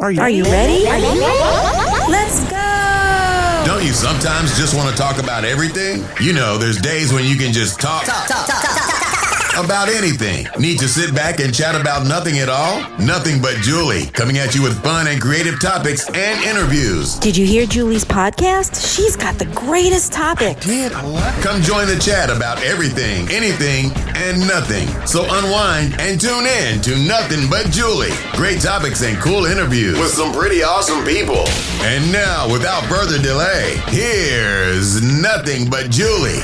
Are you ready? Let's go! Don't you sometimes just want to talk about everything? You know, there's days when you can just talk about anything. Need to sit back and chat about nothing at all? Nothing but Julie, coming at you with fun and creative topics and interviews. Did you hear Julie's podcast? She's got the greatest topics. Come join the chat about everything, anything, and nothing. So unwind and tune in to Nothing But Julie. Great topics and cool interviews with some pretty awesome people. And now, without further delay, here's Nothing But Julie.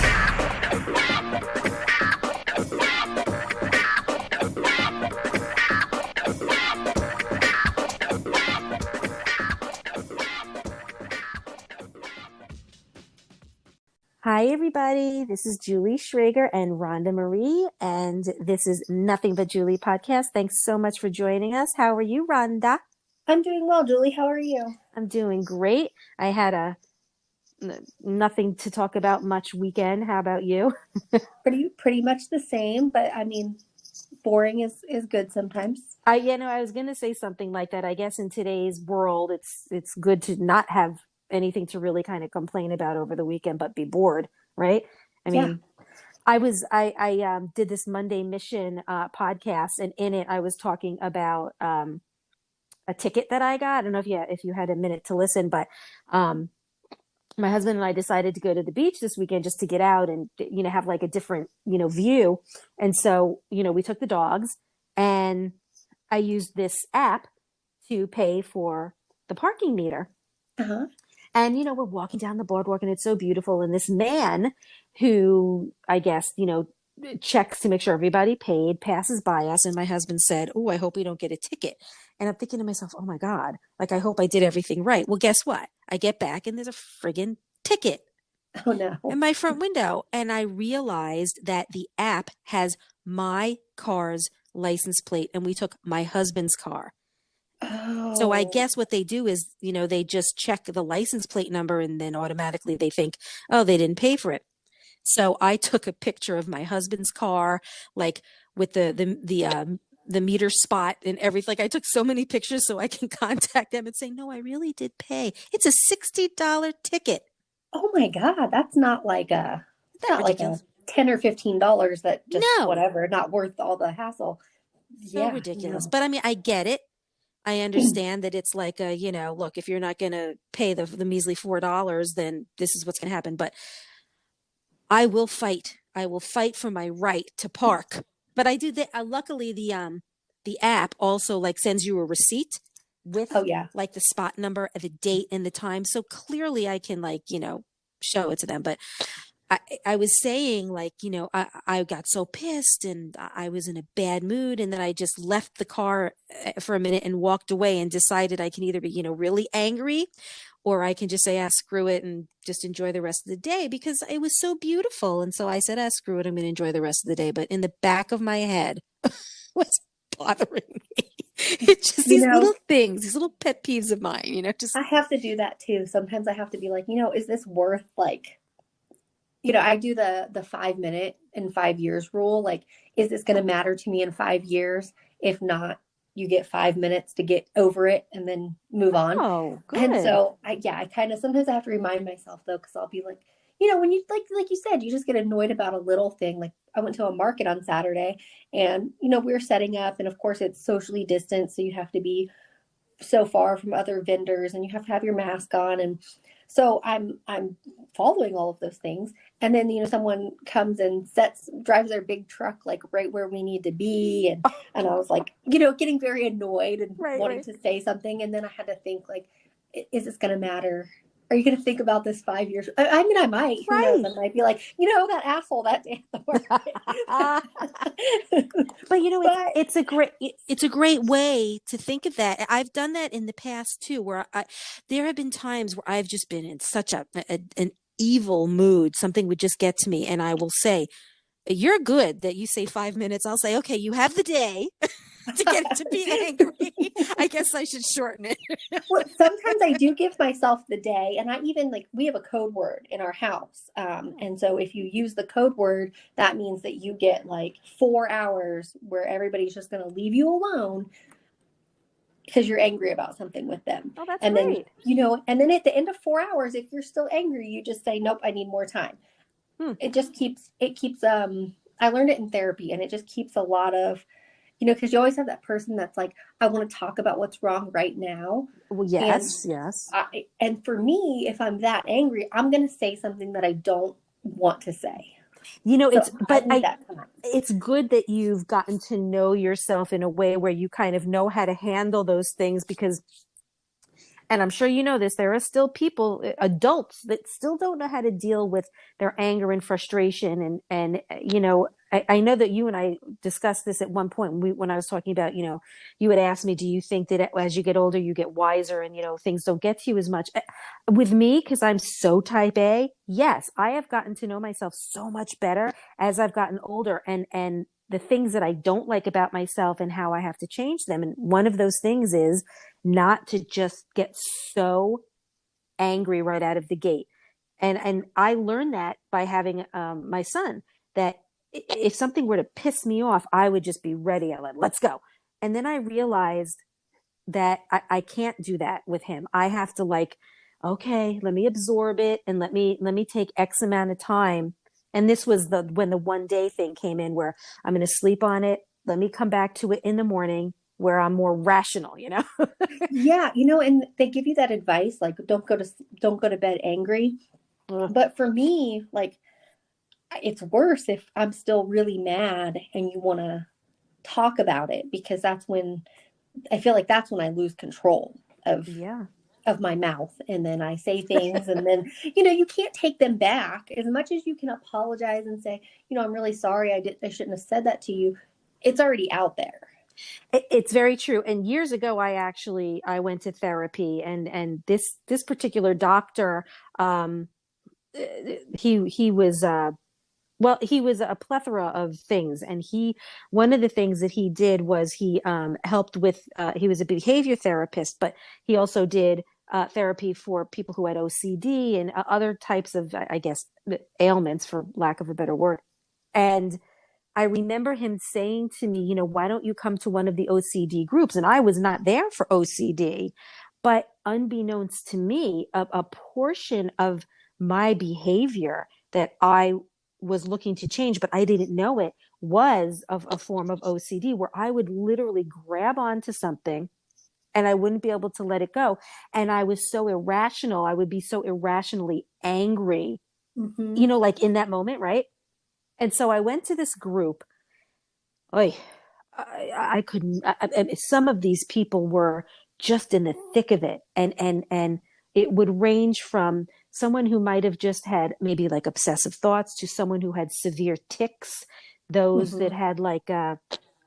Hi, everybody. This is Julie Schrager and Rhonda Marie, and this is Nothing But Julie podcast. Thanks so much for joining us. How are you, Rhonda? I'm doing well, Julie. How are you? I'm doing great. I had a nothing to talk about much weekend. How about you? Pretty much the same, but I mean, boring is good sometimes. I was going to say something like that. I guess in today's world, it's good to not have anything to really kind of complain about over the weekend, but be bored, right? I mean, yeah. I did this Monday Mission podcast, and in it I was talking about a ticket that I got. I don't know if you had a minute to listen, but my husband and I decided to go to the beach this weekend just to get out and have like a different view. And so we took the dogs, and I used this app to pay for the parking meter. Uh-huh. And, we're walking down the boardwalk, and it's so beautiful. And this man who, I guess, checks to make sure everybody paid, passes by us. And my husband said, "Oh, I hope we don't get a ticket." And I'm thinking to myself, oh, my God, like, I hope I did everything right. Well, guess what? I get back, and there's a friggin' ticket Oh, no. in my front window. And I realized that the app has my car's license plate, and we took my husband's car. Oh. So I guess what they do is, they just check the license plate number, and then automatically they think, oh, they didn't pay for it. So I took a picture of my husband's car, like with the meter spot and everything. Like, I took so many pictures so I can contact them and say, no, I really did pay. It's a $60 ticket. Oh my God, that's not like a $10 or $15 that just whatever, not worth all the hassle. So ridiculous. But I mean, I get it. I understand that it's like look, if you're not going to pay the measly $4, then this is what's going to happen. But I will fight. I will fight for my right to park. But I do that. Luckily, the app also like sends you a receipt with like the spot number, the date, and the time. So clearly, I can show it to them. But I was saying, like, I got so pissed, and I was in a bad mood, and then I just left the car for a minute and walked away, and decided I can either be, really angry, or I can just say, screw it, and just enjoy the rest of the day, because it was so beautiful. And so I said, screw it, I'm going to enjoy the rest of the day. But in the back of my head was bothering me. It's just these little things, these little pet peeves of mine, just. I have to do that too. Sometimes I have to be like, is this worth I do the 5 minute in 5 years rule. Like, is this going to matter to me in 5 years? If not, you get 5 minutes to get over it and then move on. Oh, good. And so I kind of, sometimes I have to remind myself though, because I'll be like, when you, like you said, you just get annoyed about a little thing. Like, I went to a market on Saturday, and, we were setting up, and of course it's socially distanced. So you have to be so far from other vendors, and you have to have your mask on. And so I'm following all of those things. And then, someone comes and drives their big truck, like right where we need to be. And I was like, getting very annoyed and wanting to say something. And then I had to think, like, is this going to matter? Are you going to think about this 5 years? I mean, I might. Who knows? I might be like, that asshole that day at the market. But it's a great way to think of that. I've done that in the past too, where there have been times where I've just been in such an evil mood. Something would just get to me, and I will say, "You're good that you say 5 minutes." I'll say, "Okay, you have the day." To get it to be angry. I guess I should shorten it. Well, sometimes I do give myself the day, and I even we have a code word in our house. And so if you use the code word, that means that you get like 4 hours where everybody's just going to leave you alone. because you're angry about something with them. Oh, that's And then, great. and then at the end of 4 hours, if you're still angry, you just say, nope, I need more time. Hmm. I learned it in therapy, and it just keeps a lot of, because you always have that person that's like, I want to talk about what's wrong right now. Well, And yes, yes. and for me, if I'm that angry, I'm going to say something that I don't want to say. So I need that time. It's good that you've gotten to know yourself in a way where you kind of know how to handle those things, because, and I'm sure you know this, there are still people, adults, that still don't know how to deal with their anger and frustration. I know that you and I discussed this at one point when I was talking about, you had asked me, do you think that as you get older, you get wiser and, things don't get to you as much? With me, because I'm so type A, yes, I have gotten to know myself so much better as I've gotten older, and the things that I don't like about myself and how I have to change them. And one of those things is not to just get so angry right out of the gate. And I learned that by having my son, that if something were to piss me off, I would just be ready. Let's go. And then I realized that I can't do that with him. I have to okay, let me absorb it, and let me take X amount of time. And this was when the 1 day thing came in, where I'm going to sleep on it. Let me come back to it in the morning where I'm more rational, Yeah, and they give you that advice, like don't go to bed angry. Ugh. But for me, like, it's worse if I'm still really mad and you want to talk about it, because that's when I feel like that's when I lose control of Yeah. my mouth, and then I say things, and then you can't take them back. As much as you can apologize and say, I'm really sorry, I shouldn't have said that to you. It's already out there. It's very true. And years ago, I went to therapy, and this particular doctor, um, he was, well, he was a plethora of things. And one of the things that he did was he helped with, he was a behavior therapist, but he also did therapy for people who had OCD and other types of, I guess, ailments, for lack of a better word. And I remember him saying to me, why don't you come to one of the OCD groups? And I was not there for OCD, but unbeknownst to me, a portion of my behavior that I was looking to change, but I didn't know it, was of a form of OCD, where I would literally grab onto something and I wouldn't be able to let it go. And I was so irrational. I would be so irrationally angry, Mm-hmm. like in that moment, right? And so I went to this group. Oy, I couldn't. Some of these people were just in the thick of it, and it would range from someone who might have just had maybe like obsessive thoughts, to someone who had severe tics, those that Mm-hmm. had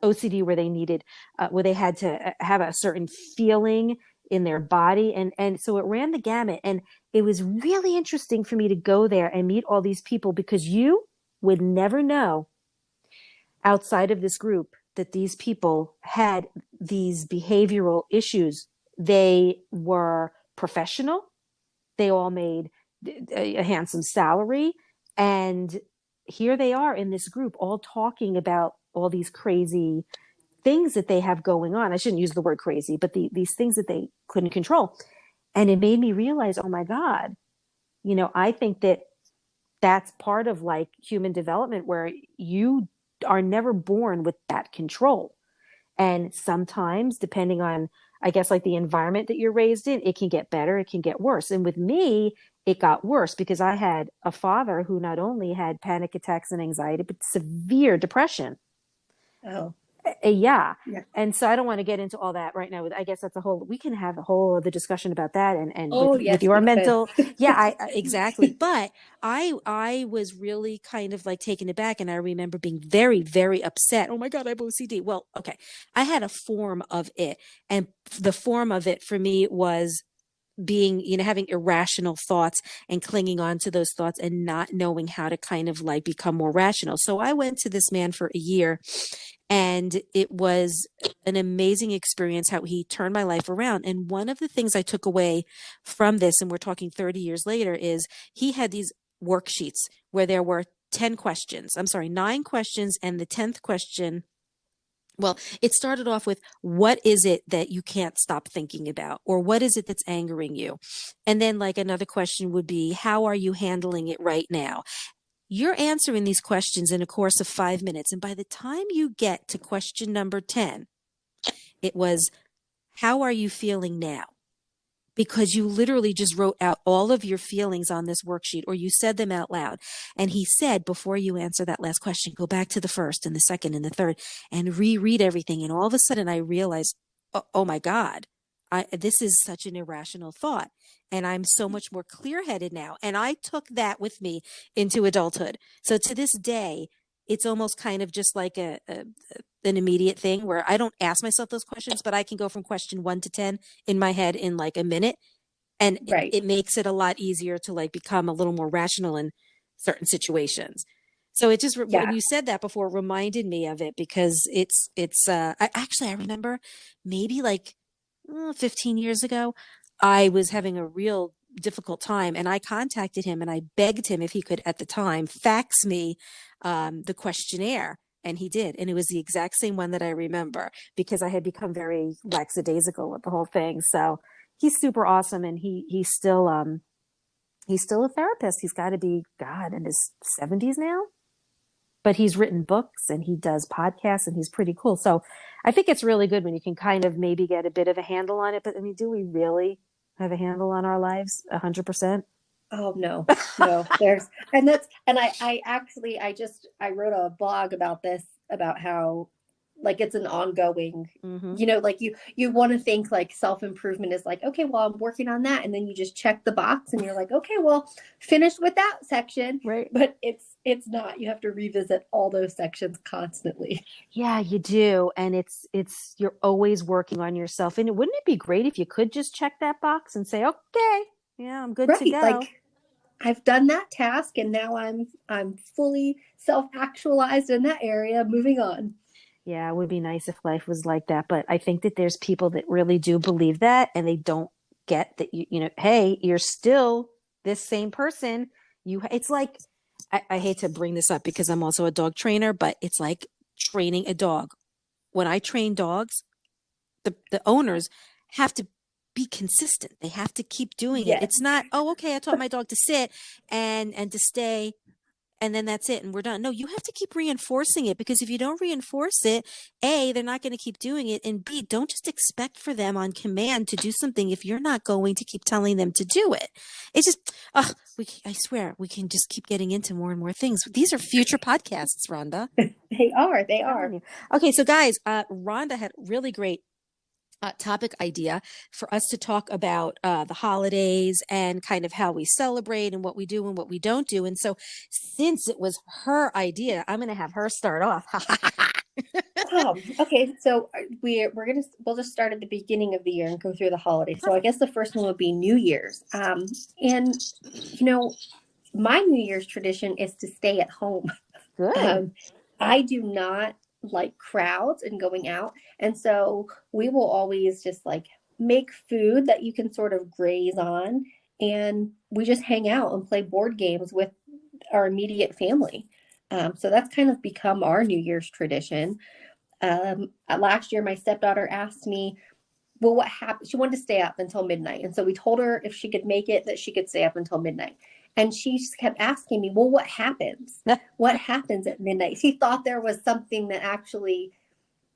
OCD, where where they had to have a certain feeling in their body, and so it ran the gamut. And it was really interesting for me to go there and meet all these people, because you would never know outside of this group that these people had these behavioral issues. They were professional. They all made a handsome salary. And here they are in this group, all talking about all these crazy things that they have going on. I shouldn't use the word crazy, but these things that they couldn't control. And it made me realize, oh my God, I think that that's part of human development, where you are never born with that control. And sometimes, depending on, I guess, the environment that you're raised in, it can get better, it can get worse. And with me, it got worse, because I had a father who not only had panic attacks and anxiety, but severe depression. Oh, Yeah. yeah. And so I don't want to get into all that right now. I guess we can have a whole other discussion about that, and Oh, with yes, your we could. mental. Yeah, exactly. But I was really kind of taken aback, and I remember being very, very upset. Oh my God, I have OCD. Well, okay. I had a form of it, and the form of it for me was being, having irrational thoughts and clinging on to those thoughts and not knowing how to kind of become more rational. So I went to this man for a year, and it was an amazing experience how he turned my life around. And one of the things I took away from this, and we're talking 30 years later, is he had these worksheets where there were 10 questions. I'm sorry, 9 questions. And the 10th question Well, it started off with what is it that you can't stop thinking about, or what is it that's angering you? And then, like, another question would be, how are you handling it right now? You're answering these questions in a course of 5 minutes. And by the time you get to question number 10, it was, how are you feeling now? Because you literally just wrote out all of your feelings on this worksheet, or you said them out loud. And he said, before you answer that last question, go back to the first and the second and the third and reread everything. And all of a sudden I realized, oh my God, this is such an irrational thought. And I'm so much more clear headed now. And I took that with me into adulthood. So to this day, it's almost kind of just like an immediate thing where I don't ask myself those questions, but I can go from question 1 to 10 in my head in like a minute. And Right. it makes it a lot easier to like become a little more rational in certain situations. So it just, when Yeah. you said that before, it reminded me of it because I remember maybe like 15 years ago, I was having a real difficult time and I contacted him and I begged him if he could at the time fax me the questionnaire. And he did. And it was the exact same one that I remember because I had become very lackadaisical with the whole thing. So he's super awesome. And he's still a therapist. He's got to be, God, in his 70s now, but he's written books and he does podcasts and he's pretty cool. So I think it's really good when you can kind of maybe get a bit of a handle on it. But I mean, do we really have a handle on our lives 100%? Oh no, no, I wrote a blog about this, about how like it's an ongoing, Mm-hmm. like you want to think like self-improvement is like, okay, well, I'm working on that. And then you just check the box and you're like, okay, well, finished with that section. Right. But it's not. You have to revisit all those sections constantly. Yeah, you do. And you're always working on yourself. And wouldn't it be great if you could just check that box and say, okay, yeah, I'm good to Right. go. Like I've done that task and now I'm fully self-actualized in that area, moving on. Yeah, it would be nice if life was like that. But I think that there's people that really do believe that and they don't get that hey, you're still this same person. It's like, I hate to bring this up because I'm also a dog trainer, but it's like training a dog. When I train dogs, the owners have to be consistent. They have to keep doing it. Yes. It's not, oh, okay, I taught my dog to sit and to stay and then that's it and we're done. No, you have to keep reinforcing it because if you don't reinforce it, A, they're not going to keep doing it, and B, don't just expect for them on command to do something if you're not going to keep telling them to do it. It's just, I swear we can just keep getting into more and more things. These are future podcasts, Rhonda. They I'm telling are. you. Okay, so guys, Rhonda had really great topic idea for us to talk about the holidays and kind of how we celebrate and what we do and what we don't do. And so, since it was her idea, I'm going to have her start off. Okay, so we'll just start at the beginning of the year and go through the holidays. So I guess the first one would be New Year's. And my New Year's tradition is to stay at home. Good. I do not like crowds and going out. And so we will always just like make food that you can sort of graze on. And we just hang out and play board games with our immediate family. So that's kind of become our New Year's tradition. Last year, my stepdaughter asked me, well, what happened? She wanted to stay up until midnight. And so we told her if she could make it, that she could stay up until midnight. And she just kept asking me, well, what happens? What happens at midnight? She thought there was something that actually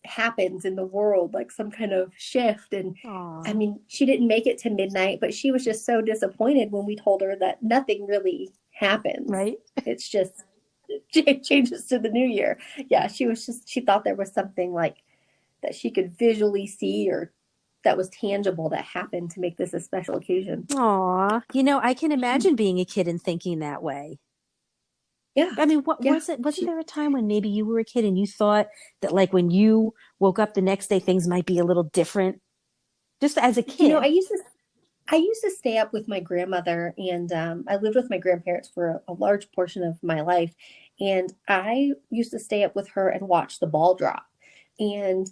happens in the world, like some kind of shift. And Aww. I mean, she didn't make it to midnight, but she was just so disappointed when we told her that nothing really happens. Right. It's just, it changes to the new year. Yeah, she thought there was something like that she could visually see or that was tangible that happened to make this a special occasion. Aw. I can imagine being a kid and thinking that way. Yeah. I mean, what Yeah. wasn't there a time when maybe you were a kid and you thought that like when you woke up the next day, things might be a little different just as a kid? I used to stay up with my grandmother, and I lived with my grandparents for a large portion of my life. And I used to stay up with her and watch the ball drop. And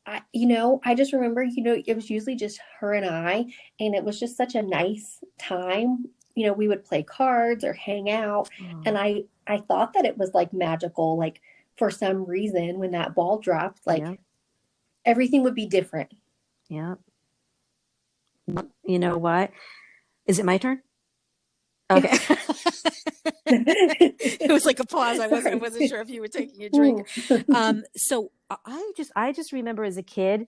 I just remember, it was usually just her and I, and it was just such a nice time. We would play cards or hang out. Oh. And I thought that it was like magical, like for some reason, when that ball dropped, Yeah. like everything would be different. Yeah. You know what? Is it my turn? Okay. It was like a pause. I Sorry. wasn't sure if you were taking a drink. Ooh. So I just remember as a kid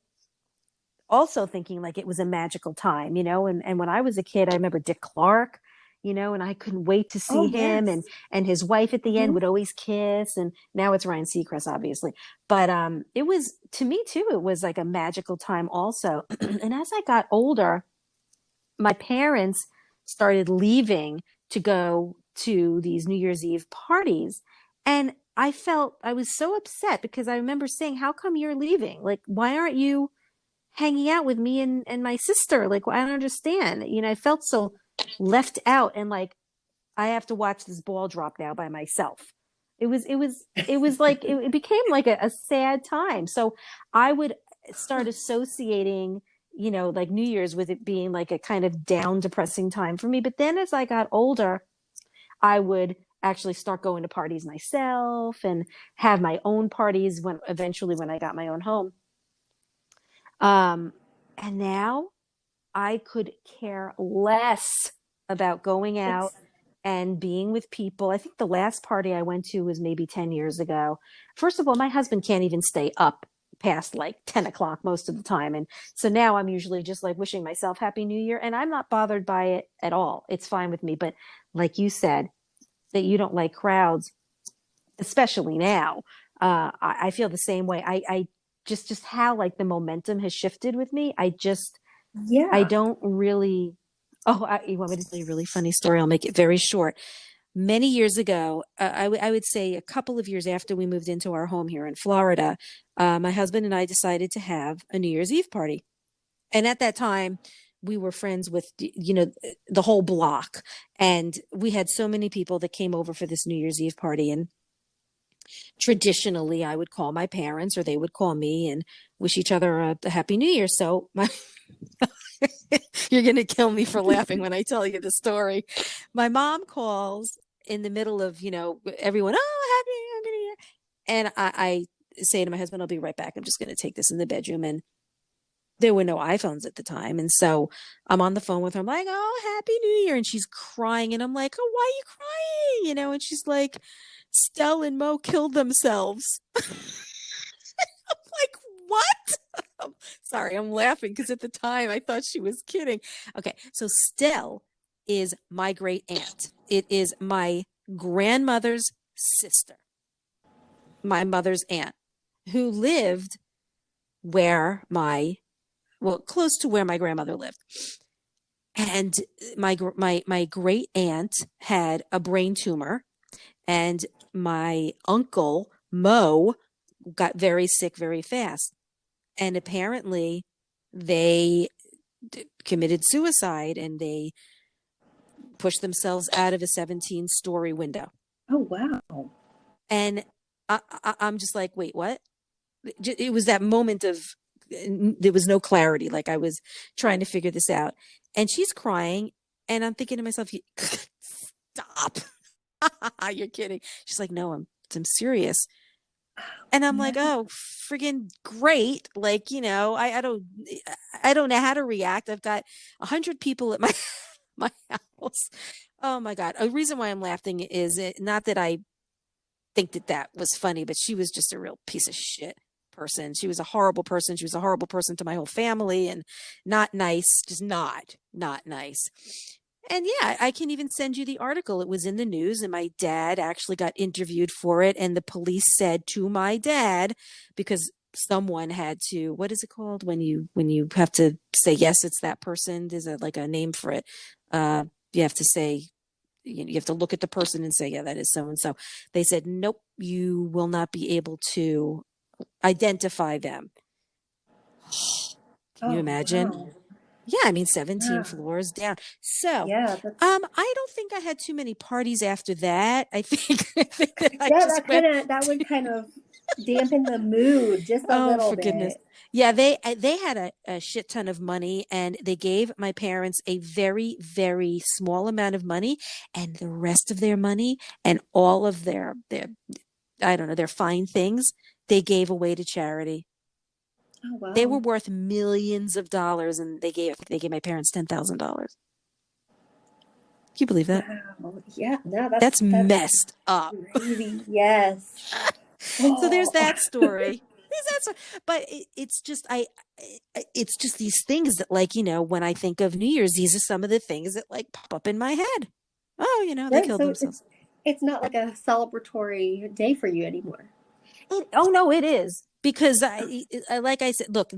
also thinking like it was a magical time, and when I was a kid, I remember Dick Clark, and I couldn't wait to see Oh, him, yes. and his wife at the end Mhm. would always kiss, and now it's Ryan Seacrest, obviously. But it was, to me too, it was like a magical time also. And as I got older, my parents started leaving to go to these New Year's Eve parties. And I was so upset because I remember saying, how come you're leaving? Like, why aren't you hanging out with me and my sister? Like, I don't understand. I felt so left out, and like, I have to watch this ball drop now by myself. It was like, it became like a sad time. So I would start associating, like New Year's with it being like a kind of down, depressing time for me. But then as I got older, I would actually start going to parties myself and have my own parties when I got my own home. Um, and now I could care less about going out It's, and being with people. I think the last party I went to was maybe 10 years ago. First of all, my husband can't even stay up past like 10 o'clock most of the time. And so now I'm usually just like wishing myself Happy New Year. And I'm not bothered by it at all. It's fine with me. But like you said, that you don't like crowds, especially now. I feel the same way. I just how like the momentum has shifted with me. I yeah. don't really. Oh, you want me to tell you a really funny story? I'll make it very short. Many years ago, I would say a couple of years after we moved into our home here in Florida, my husband and I decided to have a New Year's Eve party. And at that time, we were friends with, the whole block. And we had so many people that came over for this New Year's Eve party. And traditionally, I would call my parents or they would call me and wish each other a Happy New Year. So you're going to kill me for laughing when I tell you the story. My mom calls in the middle of, everyone, oh, happy New Year. And I say to my husband, I'll be right back. I'm just going to take this in the bedroom. And there were no iPhones at the time. And so I'm on the phone with her. I'm like, oh, Happy New Year. And she's crying. And I'm like, oh, why are you crying? And she's like, Stell and Mo killed themselves. Like, what? Sorry, I'm laughing because at the time I thought she was kidding. Okay, so Stell is my great aunt. It is my grandmother's sister, my mother's aunt, who lived where close to where my grandmother lived. And my great aunt had a brain tumor, and my uncle Mo got very sick very fast. And apparently they committed suicide, and they pushed themselves out of a 17-story window. Oh, wow. And I'm just like, wait, what? It was that moment of, there was no clarity. Like I was trying to figure this out. And she's crying. And I'm thinking to myself, stop. You're kidding. She's like, no, I'm serious. And I'm like, Yeah. oh, friggin' great. Like, I don't know how to react. I've got 100 people at my, my house. Oh my God. A reason why I'm laughing is not that I think that was funny, but she was just a real piece of shit person. She was a horrible person. She was a horrible person to my whole family, and not nice, just not nice. And yeah, I can even send you the article. It was in the news, and my dad actually got interviewed for it. And the police said to my dad, because someone had to, what is it called when you have to say yes, it's that person. There's like a name for it. You have to say, you have to look at the person and say, yeah, that is so and so. They said, nope, you will not be able to identify them. Can you Oh, imagine? wow. Yeah, I mean, 17 Yeah. floors down. So, Yeah. That's, I don't think I had too many parties after that. I think that I yeah, just went. that would kind of dampen the mood just a Oh, little for goodness. bit. Yeah, they had a shit ton of money, and they gave my parents a very, very small amount of money, and the rest of their money and all of their I don't know, their fine things, they gave away to charity. Oh, They were wow. worth millions of dollars, and they gave my parents $10,000. Can you believe that? Wow. Yeah, no, That's that's messed up. crazy. Yes. So there's Oh, that story. But it's just it's just these things that, like, when I think of New Year's, these are some of the things that like pop up in my head. Oh, they right. killed So themselves. it's not like a celebratory day for you anymore. Oh no, it is, because like I said, look,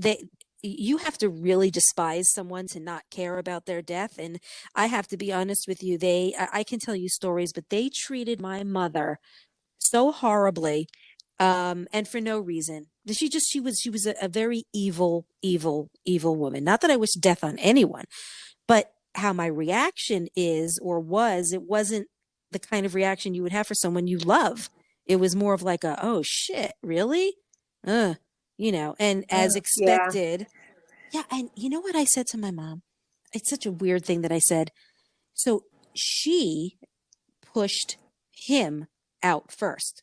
you have to really despise someone to not care about their death. And I have to be honest with you, I can tell you stories, but they treated my mother so horribly, and for no reason. She was a very evil, evil, evil woman. Not that I wish death on anyone, but how my reaction is, or was, it wasn't the kind of reaction you would have for someone you love. It was more of like a, oh shit, really? Uh, and as Yeah. expected. Yeah, and you know what I said to my mom? It's such a weird thing that I said. So she pushed him out first,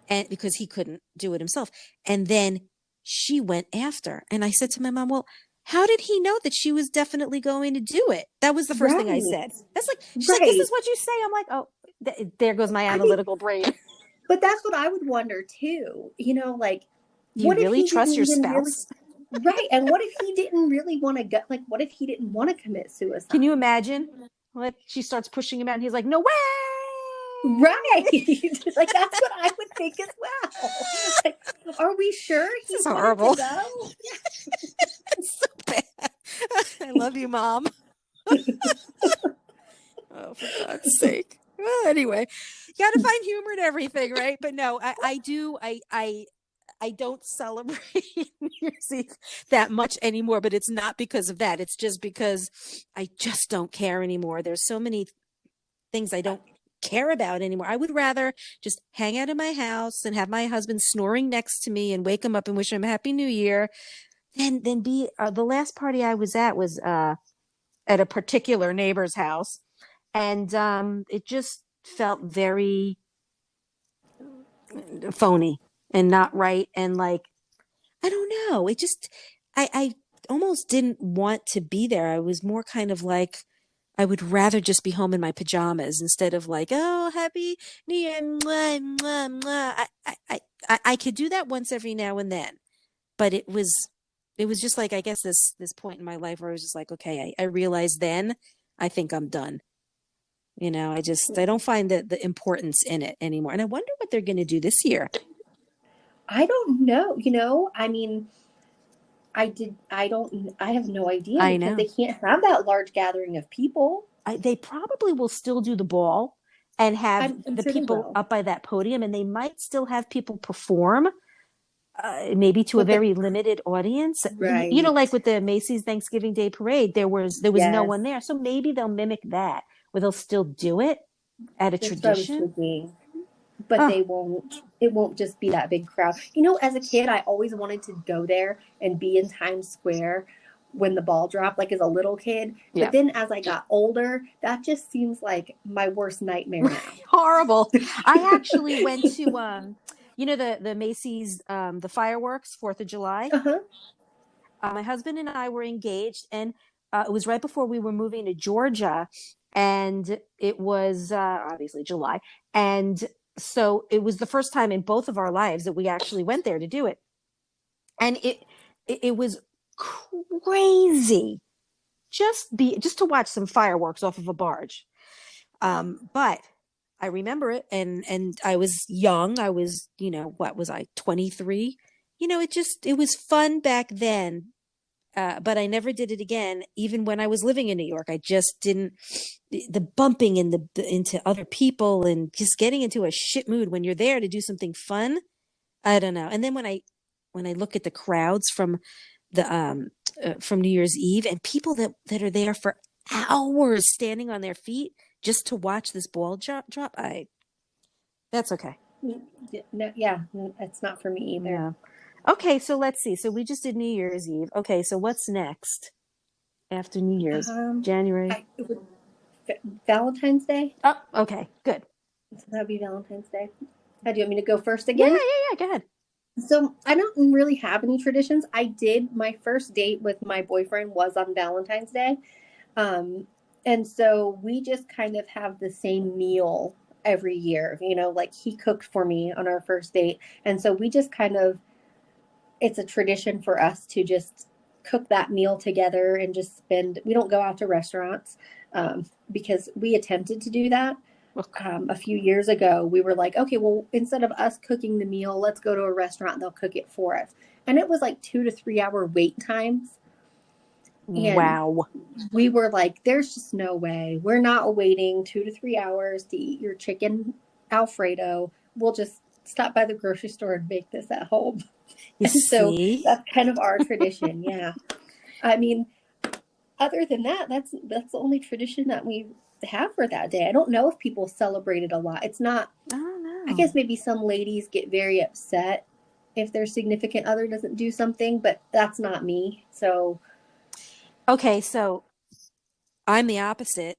and because he couldn't do it himself. And then she went after. And I said to my mom, well, how did he know that she was definitely going to do it? That was the first thing I Right. said. That's like, she's like, this Right. is what you say. I'm like, oh, there goes my I mean, analytical brain. but that's what I would wonder too. Like, Do you what if really he didn't trust your even really, spouse? right? And what if he didn't really want to go? Like, what if he didn't want to commit Can you suicide? imagine? Like, she starts pushing him out and he's like, no way. Right. Like, that's what I would think as well. Like, are we sure This he is wanted to horrible. go? It's so bad. I love you, Mom. Oh, for God's sake. Well, anyway, you got to find humor in everything, right? But no, I do. I don't celebrate New Year's Eve that much anymore, but it's not because of that. It's just because I just don't care anymore. There's so many things I don't care about anymore. I would rather just hang out in my house and have my husband snoring next to me and wake him up and wish him a happy new year than be the last party I was at was at a particular neighbor's house, and it just felt very phony and not right, and like, I don't know, it just, I almost didn't want to be there. I was more kind of like, I would rather just be home in my pajamas instead of like, oh, happy new year, mwah, mwah, mwah. I could do that once every now and then, but it was just like, I guess this point in my life where I was just like, okay, I realized then, I think I'm done. I don't find the importance in it anymore. And I wonder what they're going to do this year. I don't know. I mean, I have no idea I because they know. can't have that large gathering of people. They probably will still do the ball and have I'm the sure they people will. up by that podium, and they might still have people perform, maybe to a But the, very limited audience. Like right. with the Macy's Thanksgiving Day Parade, there was no Yes. one there, so maybe they'll mimic that, where they'll still do it at a That's what I was tradition. thinking. But Oh, they won't, it won't just be that big crowd. As a kid, I always wanted to go there and be in Times Square when the ball dropped, like as a little kid. But yeah. then as I got older, that just seems like my worst nightmare now. Horrible. I actually went to the Macy's, the fireworks, 4th of July. Uh-huh. My husband and I were engaged, and it was right before we were moving to Georgia, and it was obviously July, and so it was the first time in both of our lives that we actually went there to do it, and it was crazy, just to watch some fireworks off of a barge. But I remember it, and I was young. I was, what was I, 23? It was fun back then. But I never did it again, even when I was living in New York. I just didn't, the bumping into other people and just getting into a shit mood when you're there to do something fun. I don't know. And then when I look at the crowds from New Year's Eve, and people that are there for hours standing on their feet just to watch this ball drop, that's okay. No, yeah, that's not for me either. Yeah. Okay, so let's see. So we just did New Year's Eve. Okay, so what's next after New Year's? January. It Valentine's Day. Oh, okay, good. So that would be Valentine's Day. Do you want me to go first Yeah, again? yeah, yeah. Go ahead. So I don't really have any traditions. I did my first date with my boyfriend was on Valentine's Day. Um, and so we just kind of have the same meal every year, like he cooked for me on our first date. And so we just kind of, it's a tradition for us to just cook that meal together and just we don't go out to restaurants because we attempted to do that Look. a few years ago. We were like, okay, well, instead of us cooking the meal, let's go to a restaurant and they'll cook it for us. And it was like 2 to 3 hour wait times. And Wow. we were like, there's just no way. We're not waiting 2 to 3 hours to eat your chicken Alfredo. We'll just stop by the grocery store and make this at home. You And so see? that's kind of our tradition. Yeah. I mean, other than that, that's the only tradition that we have for that day. I don't know if people celebrate it a lot. It's not, I don't I know. guess maybe some ladies get very upset if their significant other doesn't do something, but that's not me. So, Okay, so I'm the opposite.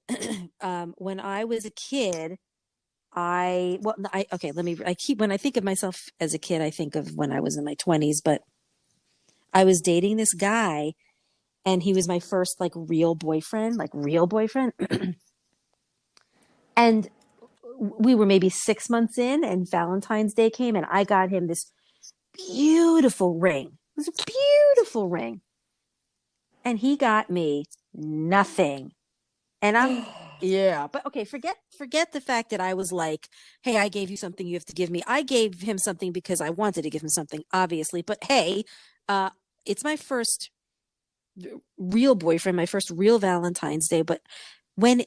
When I was a kid, okay, when I think of myself as a kid, I think of when I was in my 20s, but I was dating this guy and he was my first like real boyfriend, like real boyfriend. And we were maybe 6 months in, and Valentine's Day came, and I got him this beautiful ring. It was a beautiful ring. And he got me nothing. And I'm yeah, but okay, forget the fact that I was like, "Hey, I gave you something, you have to give me." I gave him something because I wanted to give him something, obviously. But hey, uh it's my first real boyfriend, my first real Valentine's Day, but when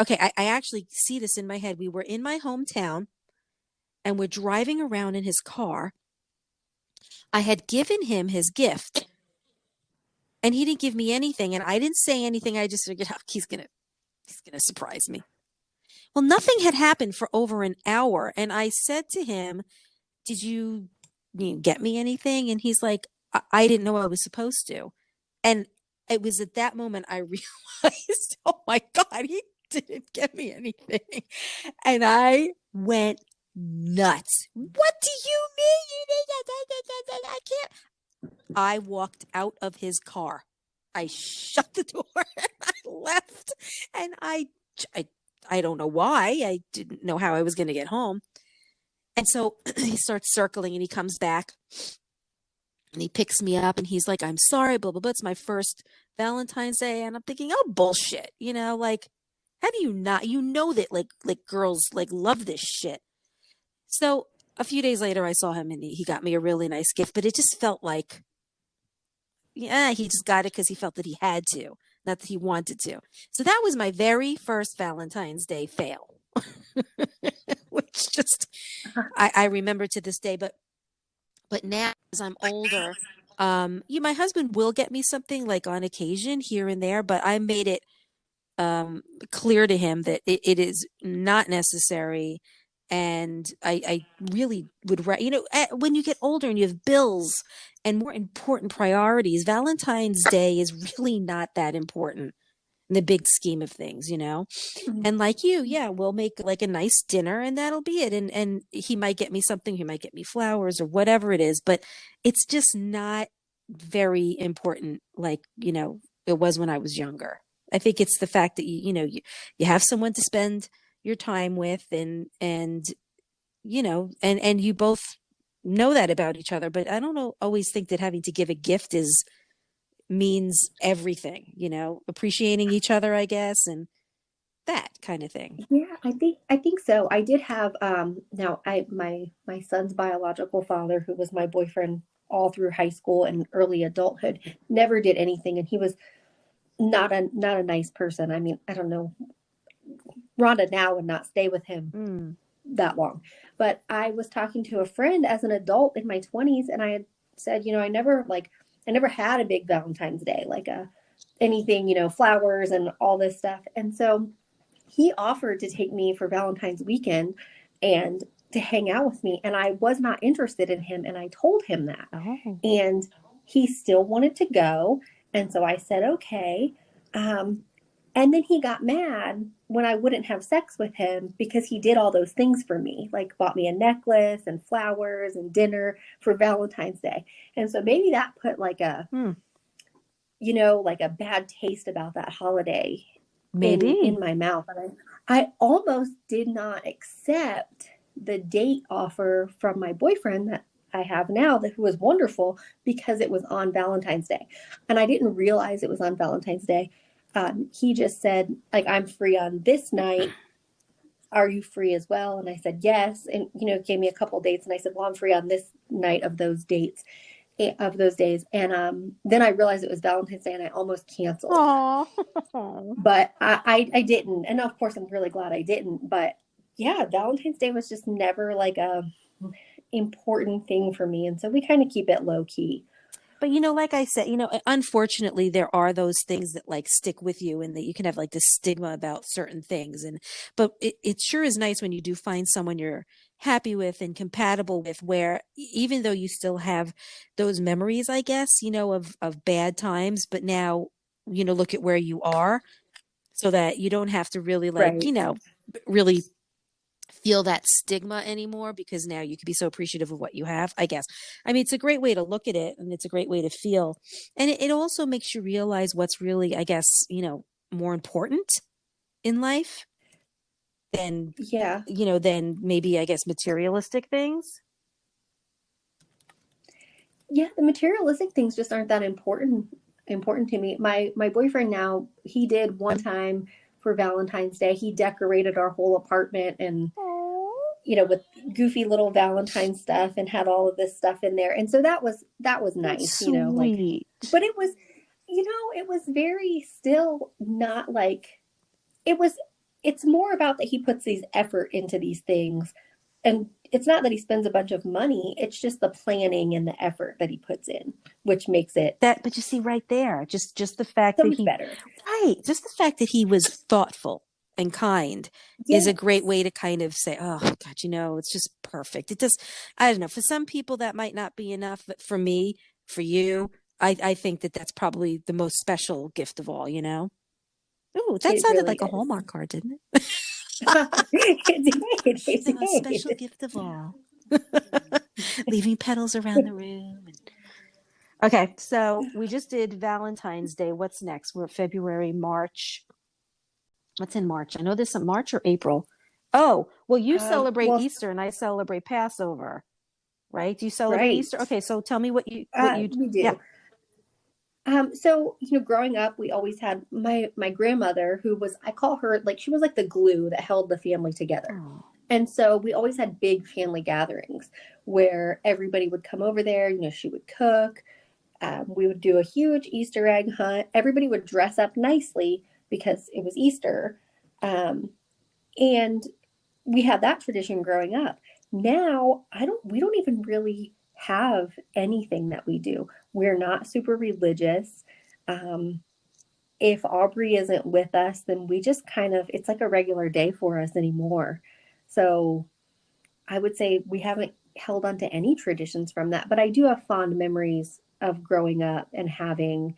okay, I actually see this in my head. We were in my hometown and we're driving around in his car. I had given him his gift and he didn't give me anything and I didn't say anything. I just figured, oh, he's gonna surprise me. Well, nothing had happened for over an hour. And I said to him, Did you get me anything? And he's like, I didn't know I was supposed to. And it was at that moment I realized, oh my God, he didn't get me anything. And I went nuts. What do you mean you didn't? I can't. I walked out of his car. I shut the door and I left. And I, I don't know why. I didn't know how I was going to get home. And so he starts circling and he comes back and he picks me up and he's like, I'm sorry, blah, blah, blah. It's my first Valentine's Day. And I'm thinking, oh, bullshit. Like, how do you not? You know that like girls like love this shit. So a few days later, I saw him and he got me a really nice gift, but it just felt like, yeah, he just got it because he felt that he had to, not that he wanted to. So that was my very first Valentine's Day fail, which just I remember to this day. But now as I'm older, my husband will get me something like on occasion here and there, but I made it clear to him that it is not necessary. And I really would, when you get older and you have bills and more important priorities, Valentine's Day is really not that important in the big scheme of things. And like you, yeah, we'll make like a nice dinner and that'll be it. And he might get me something, he might get me flowers or whatever it is, but it's just not very important like it was when I was younger. I think it's the fact that you have someone to spend your time with and you both know that about each other, but I don't know always think that having to give a gift is means everything, appreciating each other, I guess, and that kind of thing. yeah, I think so. I did have now I my son's biological father, who was my boyfriend all through high school and early adulthood, never did anything, and he was not a nice person. I mean, I don't know. Rhonda now would not stay with him Mm. that long. But I was talking to a friend as an adult in my 20s and I had said, I never had a big Valentine's Day, like anything, flowers and all this stuff. And so he offered to take me for Valentine's weekend and to hang out with me and I was not interested in him and I told him that. Oh. And he still wanted to go and so I said, "Okay." And then he got mad when I wouldn't have sex with him because he did all those things for me, like bought me a necklace and flowers and dinner for Valentine's Day. And so maybe that put like a, Hmm. like a bad taste about that holiday in Maybe. my mouth. And I almost did not accept the date offer from my boyfriend that I have now, that who was wonderful, because it was on Valentine's Day. And I didn't realize it was on Valentine's Day. He just said, like, I'm free on this night. Are you free as well? And I said, yes. And, gave me a couple dates. And I said, well, I'm free on this night of those dates, of those days. And then I realized it was Valentine's Day and I almost canceled. Oh. But I didn't. And of course, I'm really glad I didn't. But yeah, Valentine's Day was just never like a important thing for me. And so we kind of keep it low key. But like I said, unfortunately, there are those things that like stick with you, and that you can have like this stigma about certain things. But it sure is nice when you do find someone you're happy with and compatible with, where even though you still have those memories, I guess, of bad times, but now, look at where you are, so that you don't have to really like, Right. really feel that stigma anymore, because now you can be so appreciative of what you have, I guess. I mean, it's a great way to look at it, and it's a great way to feel. And it also makes you realize what's really, I guess, more important in life than, Yeah. than maybe, I guess, materialistic things. Yeah. The materialistic things just aren't that important to me. My boyfriend now, he did one time for Valentine's Day. He decorated our whole apartment and Oh, with goofy little Valentine stuff, and had all of this stuff in there. And so that was nice, that's like, sweet. but it was very still not like it's more about that he puts these effort into these things. And it's not that he spends a bunch of money, it's just the planning and the effort that he puts in, which makes it But you see right there, just the fact so that much better. just the fact that he was thoughtful and kind is a great Yes. way to kind of say, oh God, it's just perfect. It just, I don't know, for some people that might not be enough, but for me, for you, I think that that's probably the most special gift of all, Oh, that It sounded really like a is. Hallmark card, didn't it? The most special It did. gift of all. Leaving petals around the room. Okay, so we just did Valentine's Day. What's next? We're February, March. What's in March? I know there's some March or April. Oh, well, you celebrate Well, Easter and I celebrate Passover, right? Do you celebrate right. Easter? Okay, so tell me what you We yeah. do. So growing up, we always had my grandmother, who was, I call her, like, she was like the glue that held the family together. Oh, And so we always had big family gatherings where everybody would come over there. She would cook. We would do a huge Easter egg hunt. Everybody would dress up nicely because it was Easter. And we had that tradition growing up. Now, we don't even really have anything that we do. We're not super religious. Um, if Aubrey isn't with us, then we just kind of, it's like a regular day for us anymore. So I would say we haven't held on to any traditions from that, but I do have fond memories of growing up and having,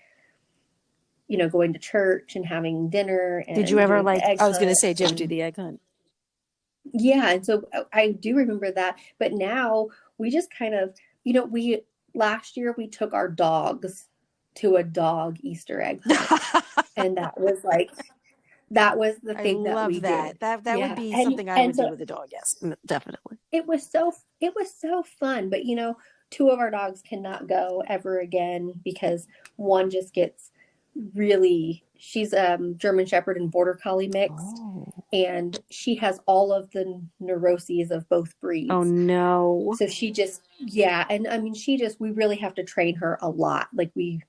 going to church and having dinner did you and ever doing the like, egg I was going to hunt. say, did you ever do the egg hunt? Yeah, and so I do remember that. But now we just kind of, we last year we took our dogs to a dog Easter egg hunt, and that was the I thing that we love did. that. That would Yeah, be and something I and would do so with a dog. Yes, definitely. it was so fun. But two of our dogs cannot go ever again because one just gets really, she's German Shepherd and Border Collie mixed, Oh. and she has all of the neuroses of both Oh breeds. no. So she just, yeah, and I mean, we really have to train her a lot. Like we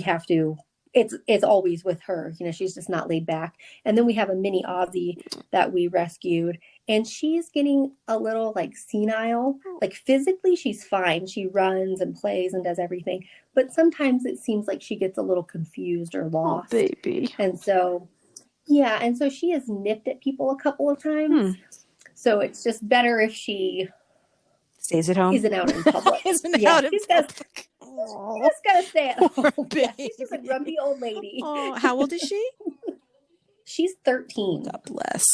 have to. It's always with her. She's just not laid back. And then we have a mini Aussie that we rescued, and she's getting a little like senile. Like physically, she's fine. She runs and plays and does everything, but sometimes it seems like she gets a little confused or Oh lost. baby. And so, yeah, and so she has nipped at people a couple of times. So it's just better if she Stays at home. isn't out in public. Isn't Yeah, out in public. Oh, she's got to stay at poor home. Yeah, she's just a baby. grumpy old lady. Oh, how old is she? She's 13. God bless.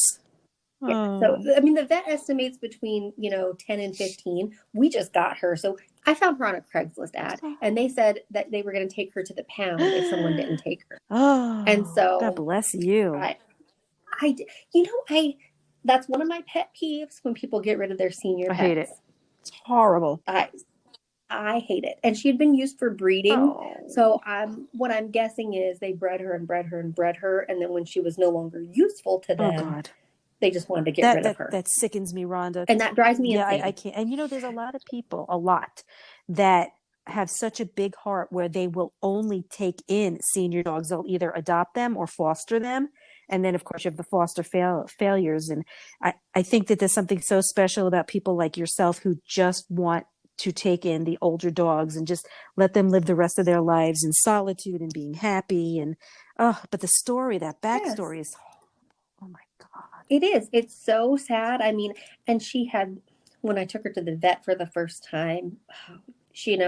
Yeah. So, Oh, I mean, the vet estimates between, 10 and 15. We just got her. So I found her on a Craigslist ad, and they said that they were going to take her to the pound if someone didn't take her. And oh, God so bless you. I, I, you know, I, that's one of my pet peeves when people get rid of their senior I hate it. pets. It's horrible. I hate it. And she had been used for breeding. Oh, So what I'm guessing is they bred her and bred her and bred her. And then when she was no longer useful to oh them, God. they just wanted to get That rid of that her. that sickens me, Rhonda. And that drives me Yeah, I insane. can't. And there's a lot of people, a lot, that have such a big heart where they will only take in senior dogs. They'll either adopt them or foster them. And then, of course, you have the foster failures. And I think that there's something so special about people like yourself who just want to take in the older dogs and just let them live the rest of their lives in solitude and being happy. And, oh, but the story, that Yes, backstory is, oh my God. it is. It's so sad. I mean, and when I took her to the vet for the first time, she,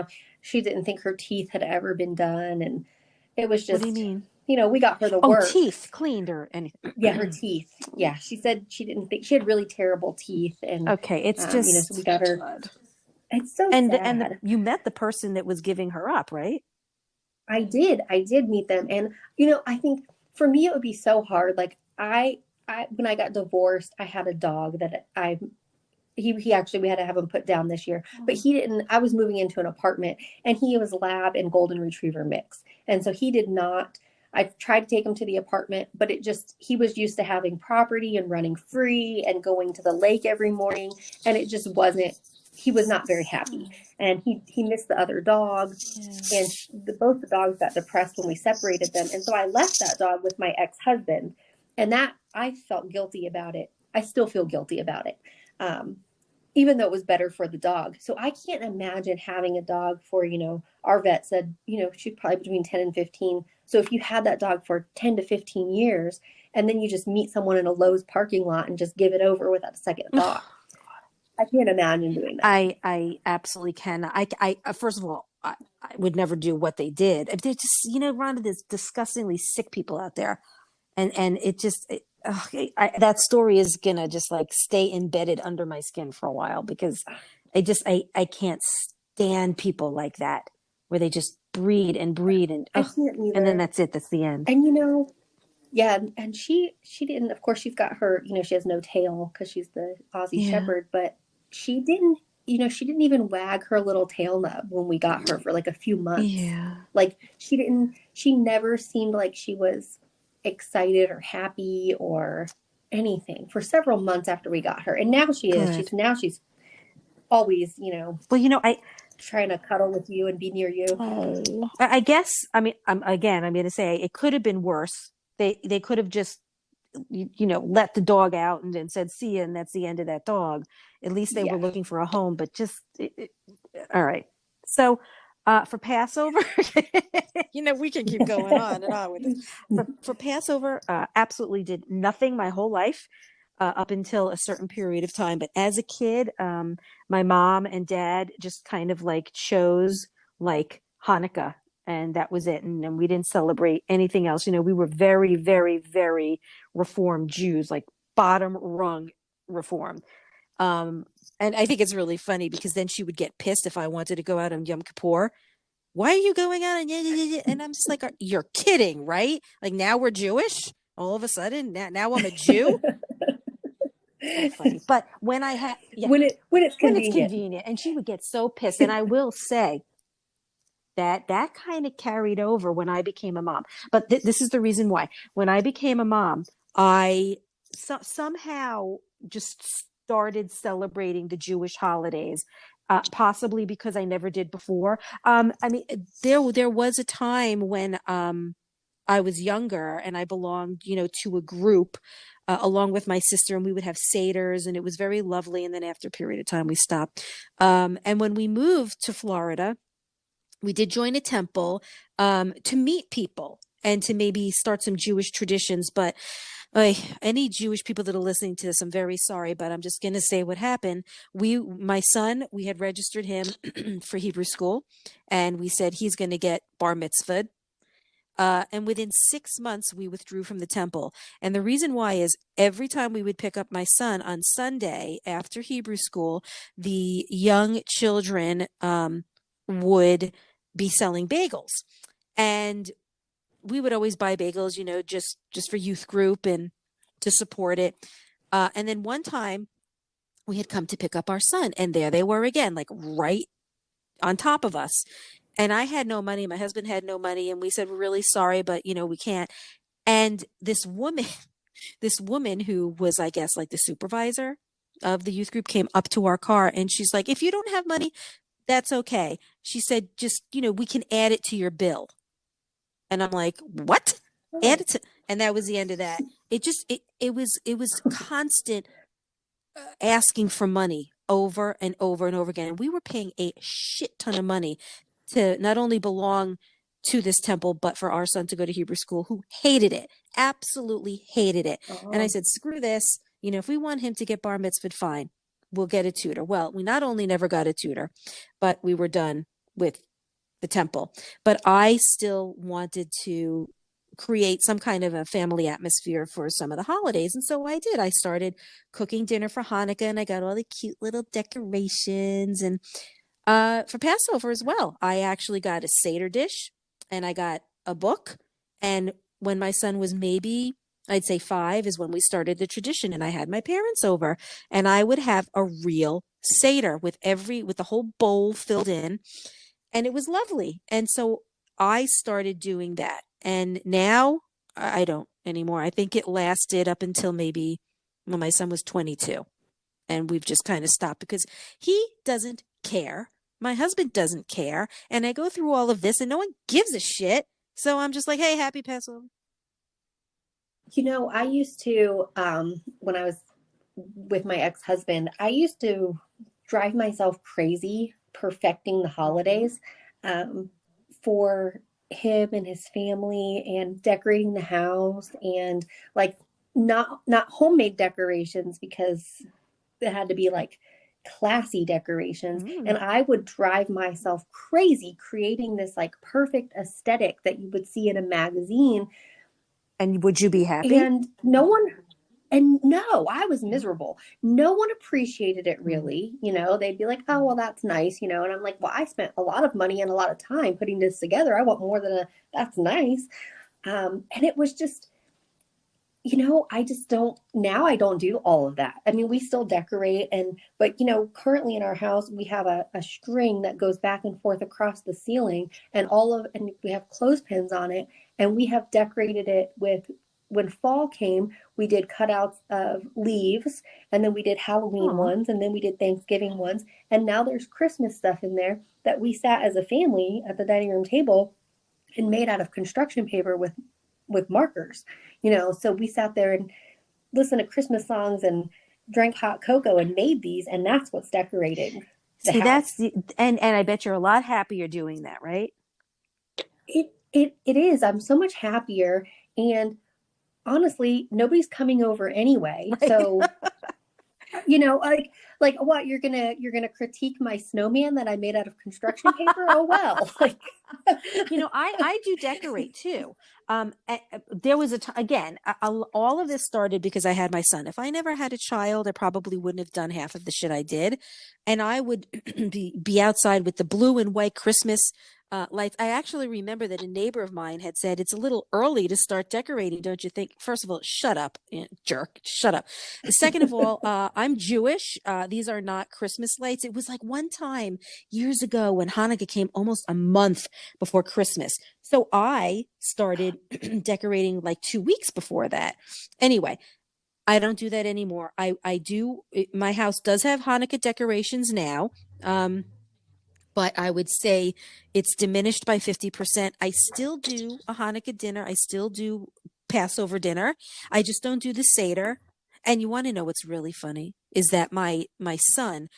she didn't think her teeth had ever been done. And it was What do you just, mean? we got her the Oh, teeth works. cleaned or Yeah, her anything. teeth. Yeah, she said she didn't think she had really terrible teeth. And, Okay, it's so we just got her. God. It's so And sad. you met the person that was giving her up, right? I did meet them. And, I think for me, it would be so hard. Like, when I got divorced, I had a dog that he actually, we had to have him put down this year, but he didn't. I was moving into an apartment, and he was lab and golden retriever mix. And so he did not. I tried to take him to the apartment, but he was used to having property and running free and going to the lake every morning. And it just wasn't, he was not very happy. And he missed the other dog. Yeah. And both the dogs got depressed when we separated them. And so I left that dog with my ex-husband. And that, I felt guilty about it. I still feel guilty about it. Um, Even though it was better for the dog. So I can't imagine having a dog for, our vet said, she's probably between 10 and 15. So if you had that dog for 10 to 15 years, and then you just meet someone in a Lowe's parking lot and just give it over without a second thought, I can't imagine doing that. I absolutely can. I first of all, I would never do what they did. They're just, Rhonda, there's disgustingly sick people out there, and it just ugh, that story is gonna just like stay embedded under my skin for a while because I can't stand people like that where they just breed and breed and I ugh, can't and then either. that's it. That's the end. And yeah, and she didn't. Of course, she's got her. She has no tail because she's the Aussie Yeah. Shepherd. But she didn't. She didn't even wag her little tail nub when we got her for like a few months. Yeah. Like she didn't. She never seemed like she was excited or happy or anything for several months after we got her. And now she is. Good. She's always, Well, trying to cuddle with you and be near you. oh, I guess, I mean, I'm going to say it could have been worse. They could have just, let the dog out and then said, see you. And that's the end of that dog. At least they were Yeah. looking for a home, but just, all right. So, for Passover, we can keep going on and on with this. For Passover, absolutely did nothing my whole life. Up until a certain period of time. But as a kid, my mom and dad just kind of like chose like Hanukkah, and that was it. And we didn't celebrate anything else. We were very, very, very Reformed Jews, like bottom rung Reformed. And I think it's really funny because then she would get pissed if I wanted to go out on Yom Kippur. Why are you going out? And I'm just like, you're kidding, right? Like now we're Jewish all of a sudden. Now I'm a Jew. So funny. But when I had, yeah, When it's when it's convenient. convenient, and she would get so pissed. And I will say that kind of carried over when I became a mom. But this is the reason why. When I became a mom, I somehow just started celebrating the Jewish holidays. Possibly because I never did before. I mean, there was a time when I was younger and I belonged, to a group along with my sister, and we would have seders, and it was very lovely. And then after a period of time, we stopped. And when we moved to Florida, we did join a temple to meet people and to maybe start some Jewish traditions. But any Jewish people that are listening to this, I'm very sorry, but I'm just going to say what happened. My son, we had registered him for Hebrew school, and we said he's going to get bar mitzvahed. And within 6 months, we withdrew from the temple. And the reason why is every time we would pick up my son on Sunday after Hebrew school, the young children would be selling bagels. And we would always buy bagels, just for youth group and to support it. And then one time we had come to pick up our son, and there they were again, like right on top of us. And I had no money. My husband had no money. And we said, we're really sorry, but we can't. And this woman, this woman who was, I guess, like the supervisor of the youth group came up to our car and she's like, if you don't have money, that's okay. She said, just, we can add it to your bill. And I'm like, what? Add Oh, it to, and that was the end of that. It was constant asking for money over and over and over again. And we were paying a shit ton of money to not only belong to this temple, but for our son to go to Hebrew school, who hated it, absolutely hated it. And I oh, said, screw this. If we want him to get bar mitzvahed, fine, we'll get a tutor. Well, we not only never got a tutor, but we were done with the temple. But I still wanted to create some kind of a family atmosphere for some of the holidays. And so I did. I started cooking dinner for Hanukkah and I got all the cute little decorations. And for Passover as well, I actually got a Seder dish and I got a book. And when my son was maybe, I'd say 5 is when we started the tradition and I had my parents over and I would have a real Seder with the whole bowl filled in, and it was lovely. And so I started doing that. And now I don't anymore. I think it lasted up until maybe when my son was 22. And we've just kind of stopped because he doesn't care. My husband doesn't care. And I go through all of this and no one gives a shit. So I'm just like, hey, happy Passover. I used to, when I was with my ex-husband, I used to drive myself crazy perfecting the holidays um, for him and his family and decorating the house and like not homemade decorations because it had to be like classy decorations, Mm. and I would drive myself crazy creating this like perfect aesthetic that you would see in a magazine. And would you be happy? And no one, and no, I was miserable. No one appreciated it Mm. really. They'd be like, oh, well, that's nice, and I'm like, well, I spent a lot of money and a lot of time putting this together. I want more than that's nice. And it was just, I just don't, now I don't do all of that. I mean, we still decorate but currently in our house, we have a string that goes back and forth across the ceiling and we have clothespins on it. And we have decorated it with, when fall came, we did cutouts of leaves and then we did Halloween Aw. ones and then we did Thanksgiving ones. And now there's Christmas stuff in there that we sat as a family at the dining room table and made out of construction paper with markers. So we sat there and listened to Christmas songs and drank hot cocoa and made these, and that's what's decorating the See, house. and I bet you're a lot happier doing that, right? It is. I'm so much happier, and honestly, nobody's coming over anyway. Right. So like what, you're gonna critique my snowman that I made out of construction paper? Oh well. Like I do decorate too. There was again, all of this started because I had my son. If I never had a child, I probably wouldn't have done half of the shit I did. And I would be outside with the blue and white Christmas lights. I actually remember that a neighbor of mine had said, it's a little early to start decorating, don't you think? First of all, shut up, jerk, shut up. Second of all, I'm Jewish. These are not Christmas lights. It was like one time years ago when Hanukkah came almost a month before Christmas. So I started decorating like 2 weeks before that. Anyway, I don't do that anymore. I do. My house does have Hanukkah decorations now. But I would say it's diminished by 50%. I still do a Hanukkah dinner. I still do Passover dinner. I just don't do the Seder. And you want to know what's really funny is that my son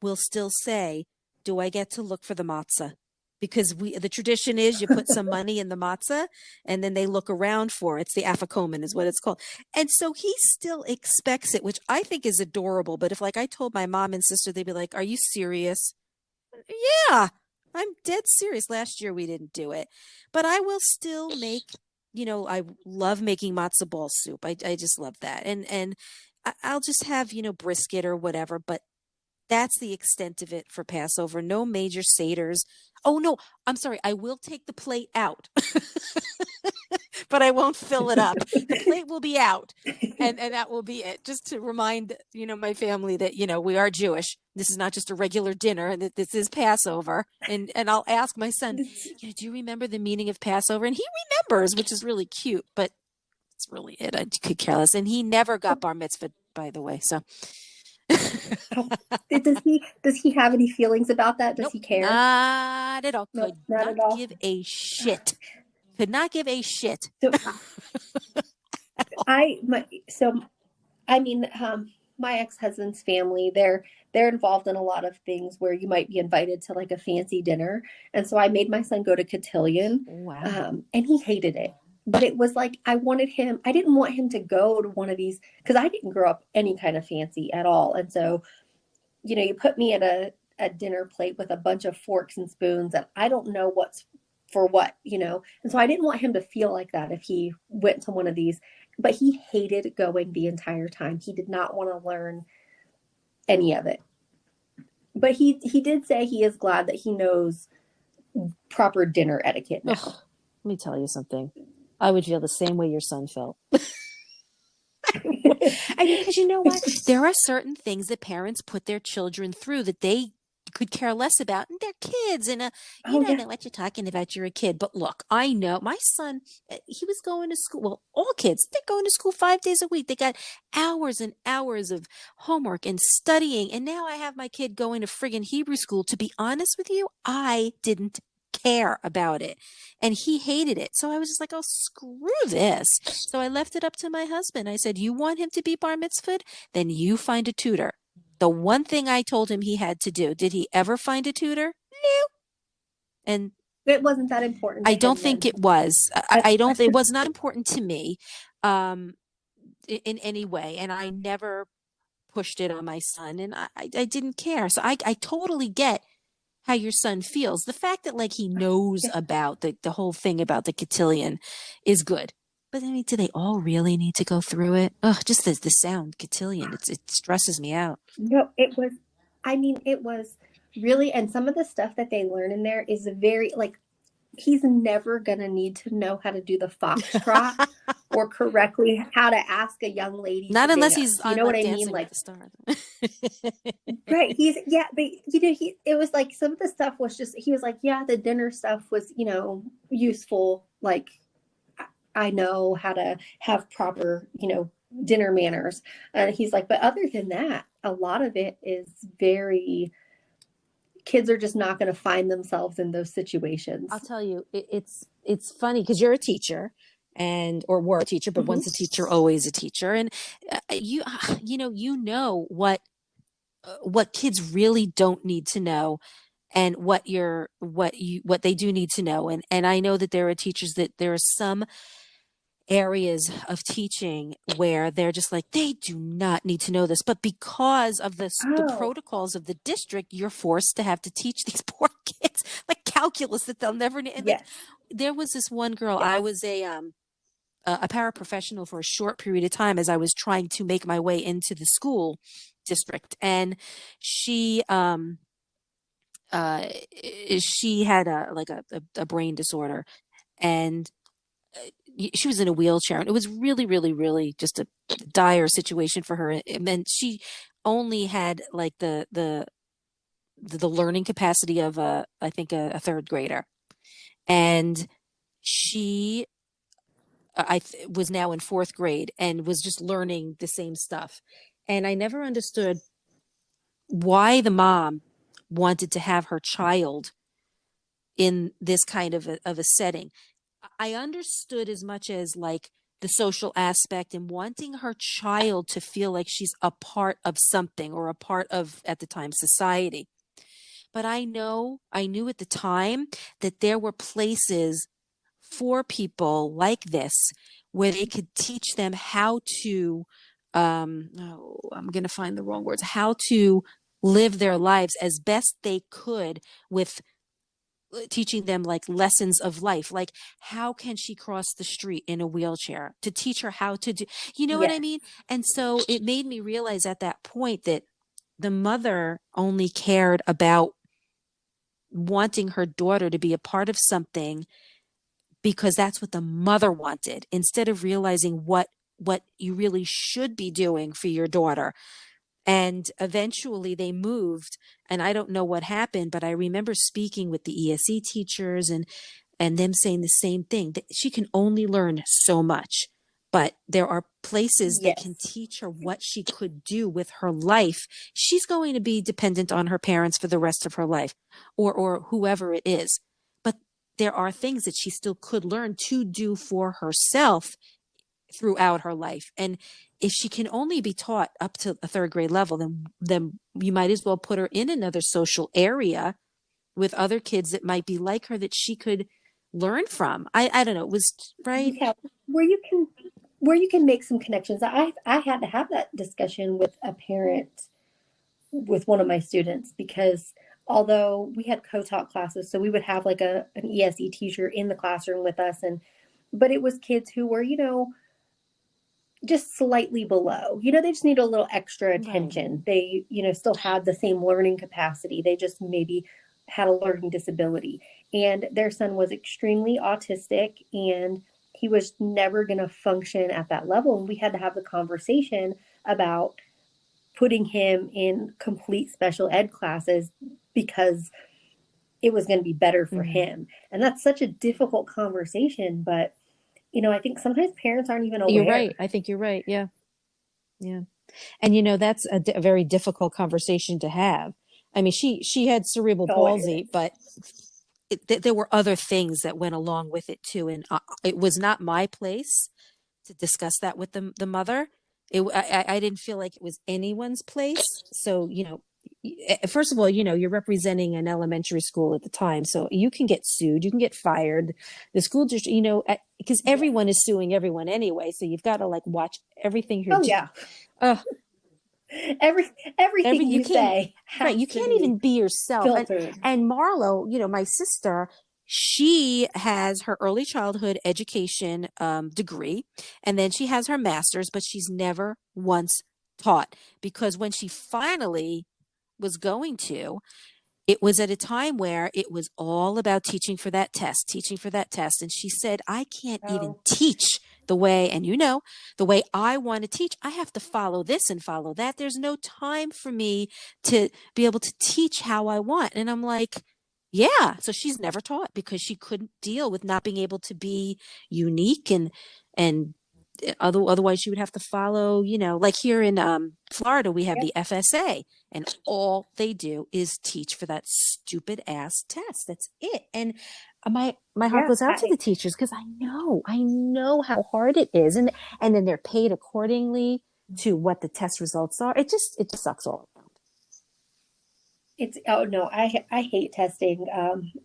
will still say, "Do I get to look for the matzah?" Because the tradition is you put some money in the matzah and then they look around for it. It's the afikoman is what it's called. And so he still expects it, which I think is adorable. But if like I told my mom and sister, they'd be like, "Are you serious?" Yeah. I'm dead serious. Last year we didn't do it, but I will still make, I love making matzo ball soup. I just love that. And I'll just have, brisket or whatever, but that's the extent of it for Passover. No major seders. Oh no, I'm sorry. I will take the plate out, but I won't fill it up. The plate will be out, and that will be it. Just to remind, my family that, we are Jewish. This is not just a regular dinner, and that this is Passover. And I'll ask my son, do you remember the meaning of Passover? And he remembers, which is really cute, but that's really it. I could care less. And he never got bar mitzvah, by the way. So Oh, does he have any feelings about that? Does nope, he care? not at all. No, Could not not at all. give a shit. Could not give a shit. So I my so I mean, my ex-husband's family, they're involved in a lot of things where you might be invited to like a fancy dinner. And so I made my son go to cotillion, Wow. and he hated it. But it was like I didn't want him to go to one of these because I didn't grow up any kind of fancy at all. And so, you put me at a dinner plate with a bunch of forks and spoons, and I don't know what's for what. And so I didn't want him to feel like that if he went to one of these, but he hated going the entire time. He did not want to learn any of it. But he did say he is glad that he knows proper dinner etiquette now. Ugh, let me tell you something. I would feel the same way your son felt. I mean, because you know what? There are certain things that parents put their children through that they could care less about, and they're kids, and you Oh don't yeah. know what you're talking about. You're a kid. But look, I know my son, he was going to school. Well, all kids, they're going to school 5 days a week. They got hours and hours of homework and studying. And now I have my kid going to friggin' Hebrew school. To be honest with you, I didn't care about it, and he hated it. So I was just like, oh, screw this. So I left it up to my husband. I said, you want him to be bar mitzvahed, then you find a tutor. The one thing I told him he had to do. Did he ever find a tutor? No. And It wasn't that important I to don't him think then. it was. That's I don't, it was not important to me, um, in any way. And I never pushed it on my son, and I didn't care. So I totally get how your son feels. The fact that like he knows yeah. about the whole thing about the cotillion is good. But I mean, do they all really need to go through it? Ugh, just the sound cotillion. It stresses me out. No, it was really, and some of the stuff that they learn in there is very like he's never gonna need to know how to do the foxtrot or correctly how to ask a young lady to Not unless he's dance. You on know what like I mean? Dancing with Like, the Stars. right, he's yeah, but it was like some of the stuff was just he was like, yeah, the dinner stuff was, useful. Like I know how to have proper, dinner manners. And he's like, but other than that, a lot of it is very kids are just not going to find themselves in those I'll situations. tell you, it's funny because you're a teacher or were a teacher, but Hmm. once a teacher, always a teacher, and what kids really don't need to know, and what they do need to know, and I know that there are teachers that there are some areas of teaching where they're just like they do not need to know this, but because of the Oh, protocols of the district, you're forced to have to teach these poor kids like calculus that they'll never need. And like yes. there was this one girl, Yes. I was a paraprofessional for a short period of time as I was trying to make my way into the school district, and she uh she had a brain disorder, and she was in a wheelchair, and it was really, really, really just a dire situation for her. And then she only had like the learning capacity of I think a third grader, and she was now in fourth grade and was just learning the same stuff. And I never understood why the mom wanted to have her child in this kind of a setting. I understood as much as like the social aspect and wanting her child to feel like she's a part of something or a part of, at the time, society. But I knew at the time that there were places for people like this where they could teach them how to, oh, I'm going to find the wrong words, how to live their lives as best they could with teaching them like lessons of life, like how can she cross the street in a wheelchair, to teach her how to do, you know what I Yes. mean? And so it made me realize at that point that the mother only cared about wanting her daughter to be a part of something because that's what the mother wanted, instead of realizing what you really should be doing for your daughter. And eventually they moved, and I don't know what happened, but I remember speaking with the ESE teachers and them saying the same thing, that she can only learn so much, but there are places that can Yes. teach her what she could do with her life. She's going to be dependent on her parents for the rest of her life, or whoever it is. But there are things that she still could learn to do for herself throughout her life. And if she can only be taught up to a third grade level, then you might as well put her in another social area with other kids that might be like her, that she could learn from. I don't know. It was right. Yeah. Where you can where you can make some connections. I had to have that discussion with a parent with one of my students because although we had co-taught classes, so we would have like an ESE teacher in the classroom with us, and but it was kids who were, just slightly below. They just need a little extra Right. attention. They, still had the same learning capacity. They just maybe had a learning disability. And their son was extremely autistic and he was never going to function at that level. And we had to have the conversation about putting him in complete special ed classes because it was going to be better for Mm-hmm. him. And that's such a difficult conversation, but I think sometimes parents aren't even You're right. aware. I think you're right. Yeah. Yeah. And that's a very difficult conversation to have. I mean, she had cerebral Oh, it palsy, is. but there were other things that went along with it too. And it was not my place to discuss that with the mother. I didn't feel like it was anyone's place. So, first of all, you're representing an elementary school at the time. So you can get sued, you can get fired. The school district, because Yeah. everyone is suing everyone anyway. So you've got to like watch everything you're Oh doing. yeah. Every Every everything you you can't say right, has you to can't be even be yourself. and filtered. and Marlo, my sister, she has her early childhood education degree, and then she has her master's, but she's never once taught, because when she finally was going to, it was at a time where it was all about teaching for that test, teaching for that test. And she said, I can't even Oh, teach the way, and the way I want to teach. I have to follow this and follow that. There's no time for me to be able to teach how I want. And I'm like, yeah. So she's never taught because she couldn't deal with not being able to be unique, and otherwise she would have to follow, like here in Florida, we have yep, the FSA, and all they do is teach for that stupid ass test. That's it. And my heart yeah. goes out to the teachers, because I know how hard it is, and then they're paid accordingly to what the test results are. It just sucks all around. It's oh no, I hate testing.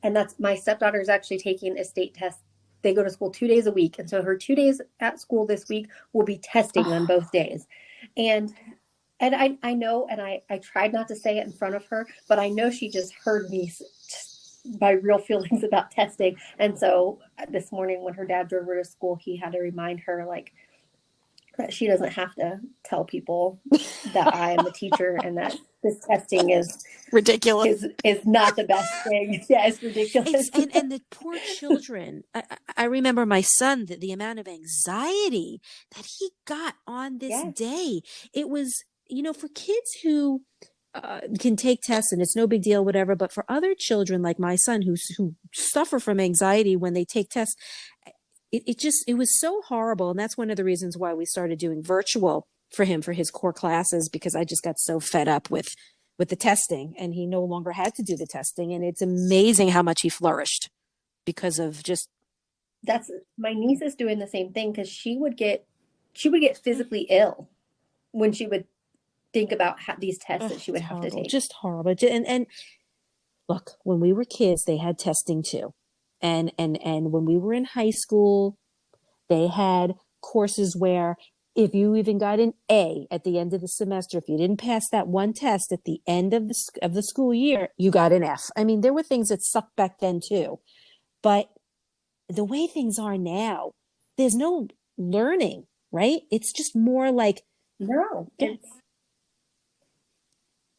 And that's my stepdaughter is actually taking a state test. They go to school 2 days a week, and so her 2 days at school this week will be testing on Oh, both days. And I know, and I tried not to say it in front of her, but I know she just heard me my real feelings about testing. And so this morning when her dad drove her to school, he had to remind her like that she doesn't have to tell people that I am the teacher and that this testing ridiculous. is not the best thing. Yeah, it's It's ridiculous. and the poor children. I remember my son, the amount of anxiety that he got on this Yes. day. It was, for kids who can take tests and it's no big deal, whatever. But for other children like my son, who suffer from anxiety when they take tests, it was so horrible. And that's one of the reasons why we started doing virtual for him for his core classes, because I just got so fed up with the testing, and he no longer had to do the testing. And it's amazing how much he flourished because of just That's my niece is doing the same thing because she would get physically ill when she would think about these tests that she would it's have to horrible, take. just horrible. And look, when we were kids, they had testing too. And when we were in high school, they had courses where if you even got an A at the end of the semester, if you didn't pass that one test at the end of the school year, you got an F. I mean, there were things that sucked back then too. But the way things are now, there's no learning, right? It's just more like, No, yeah, it's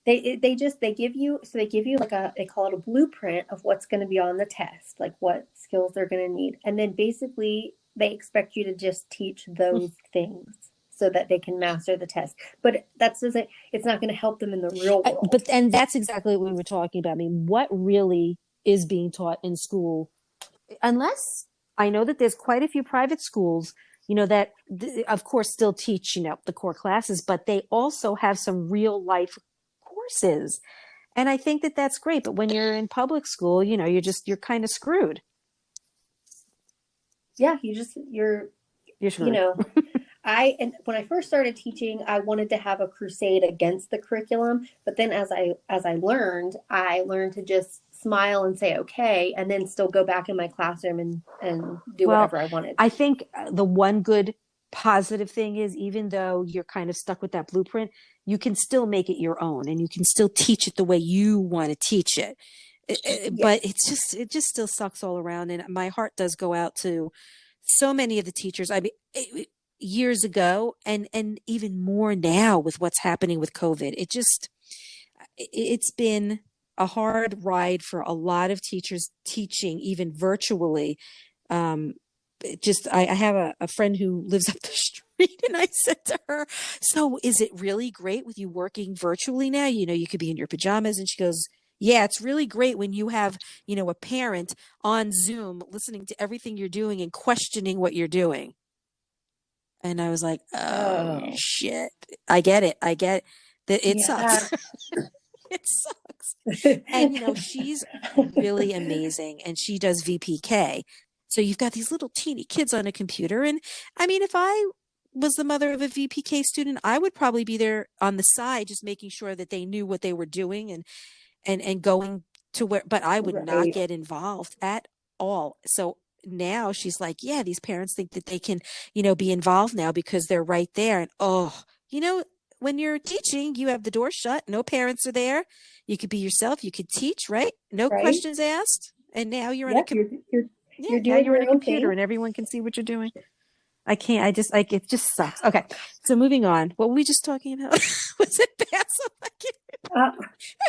they give you, so they give you like a, they call it a blueprint of what's going to be on the test, like what skills they're going to need, and then basically they expect you to just teach those things so that they can master the test. But that's doesn't, it's not going to help them in the real world. but and that's exactly what we were talking about. I mean, what really is being taught in school? Unless I know that there's quite a few private schools, that of course still teach, the core classes, but they also have some real life courses. And I think that that's great. But when you're in public school, you're kind of screwed. Yeah, You're you screwed. know, and when I first started teaching, I wanted to have a crusade against the curriculum, but then I learned to just smile and say okay, and then still go back in my classroom and do Well, whatever I wanted. I think the one good positive thing is, even though you're kind of stuck with that blueprint, you can still make it your own and you can still teach it the way you want to teach it. But Yes, it just still sucks all around. And my heart does go out to so many of the teachers. I mean, years ago and even more now with what's happening with COVID. It's been a hard ride for a lot of teachers teaching even virtually. um I have a friend who lives up the street, and I said to her, so is it really great with you working virtually now? You could be in your pajamas. And she goes, yeah, it's really great when you have, a parent on Zoom listening to everything you're doing and questioning what you're doing. And I was like, oh oh shit. I get it. I get that it yeah. sucks. It sucks. And she's really amazing, and she does VPK. So you've got these little teeny kids on a computer. And I mean, if I was the mother of a VPK student, I would probably be there on the side, just making sure that they knew what they were doing and going to where, but I would not Right, get involved at all. So now she's like, yeah, these parents think that they can, be involved now because they're right there. And you know, when you're teaching, you have the door shut, no parents are there. You could be yourself, you could teach, right? No right. questions asked. And now you're on a Yep, you're yeah, you're now doing you're on a your own computer thing. and everyone can see what you're doing. I can't, I just like, it just sucks. Okay. So moving on. What were we just talking about? Was it Passover? Uh,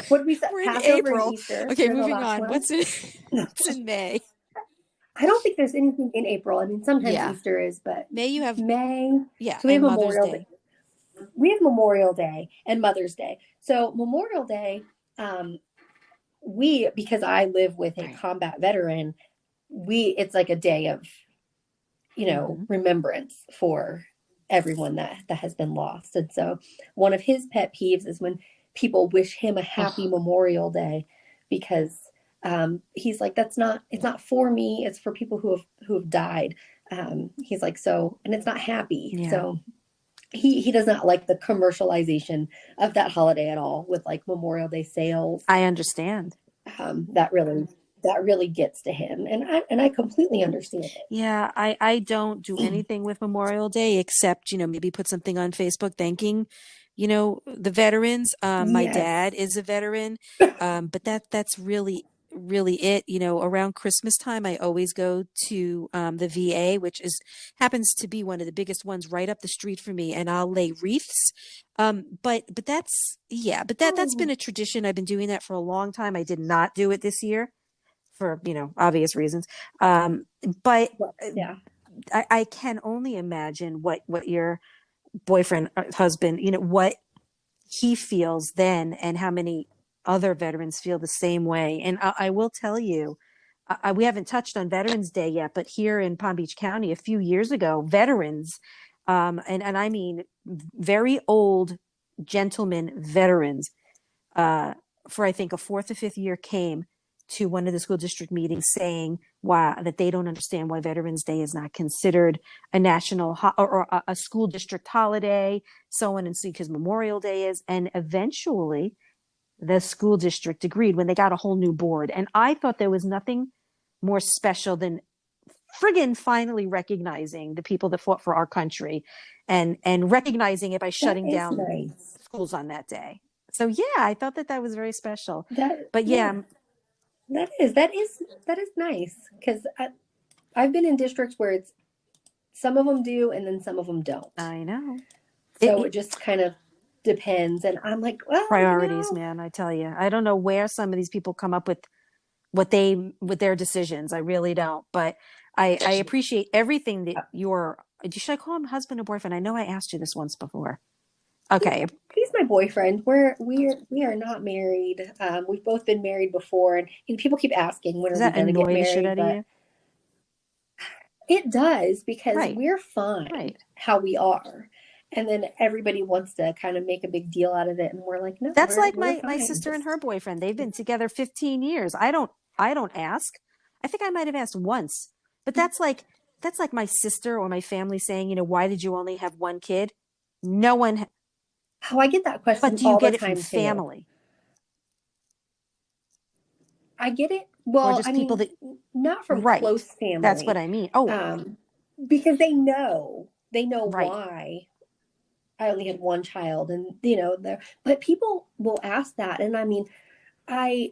what did we say? We're in Passover and April. Easter Okay, were the moving last on. ones. What's in May? I don't think there's anything in April. I mean, sometimes Yeah. Easter is, but May you have, May. yeah, So we have and Mother's Memorial Day. Day. We have Memorial Day and Mother's Day. So Memorial Day, um, because I live with a Right. combat veteran, it's like a day of, Hmm. remembrance for everyone that has been lost. And so one of his pet peeves is when people wish him a happy Oh, Memorial Day, because he's like, it's not for me, it's for people who have died. He's like, so, and it's not happy. yeah, So he does not like the commercialization of that holiday at all, with like Memorial Day sales. I understand. That really gets to him, and I completely understand Yeah, I don't do it. anything with Memorial Day except, maybe put something on Facebook thanking, the veterans. My Yes. dad is a veteran. But that's really it. Around Christmas time, I always go to the VA, which happens to be one of the biggest ones right up the street from me, and I'll lay wreaths. But that's yeah, but that's been Oh, a tradition. I've been doing that for a long time. I did not do it this year for, obvious reasons. Um, but well, yeah. I can only imagine what your boyfriend, husband, what he feels then, and how many other veterans feel the same way. And I will tell you, we haven't touched on Veterans Day yet, but here in Palm Beach County, a few years ago, veterans, and I mean very old gentlemen veterans, uh, for I think a fourth or fifth year, came to one of the school district meetings saying why that they don't understand why Veterans Day is not considered a national or a school district holiday, so on and so, because Memorial Day is. And eventually, the school district agreed when they got a whole new board. And I thought there was nothing more special than friggin' finally recognizing the people that fought for our country and recognizing it by That shutting is down nice. schools on that day. So yeah, I thought that was very special. That But yeah, yeah, that is nice because I've been in districts where it's some of them do and then some of them don't. I know. So it just kind of depends. And I'm like, well, Priorities, man, I tell you. I don't know where some of these people come up with with their decisions. I really don't. But I appreciate everything that should I call him husband or boyfriend? I know I asked you this once before. Okay. he's my boyfriend. We are not married. We've both been married before, and people keep asking when Does are we that going to get annoy the shit married, out of but you? it does because Right. we're fine Right. how we are. And then everybody wants to kind of make a big deal out of it, and we're like, no, That's we're like we're my fine. sister and her boyfriend. They've been together 15 years. I don't ask. I think I might have asked once. But that's like my sister or my family saying, why did you only have one kid? No one. Oh, I get that But question do you all the get it from time too. family I get it. or Well, I just people mean, that not from close right. That's what family, I mean. Oh, um, because they know right. why I only had one child, and but people will ask that, and I mean, I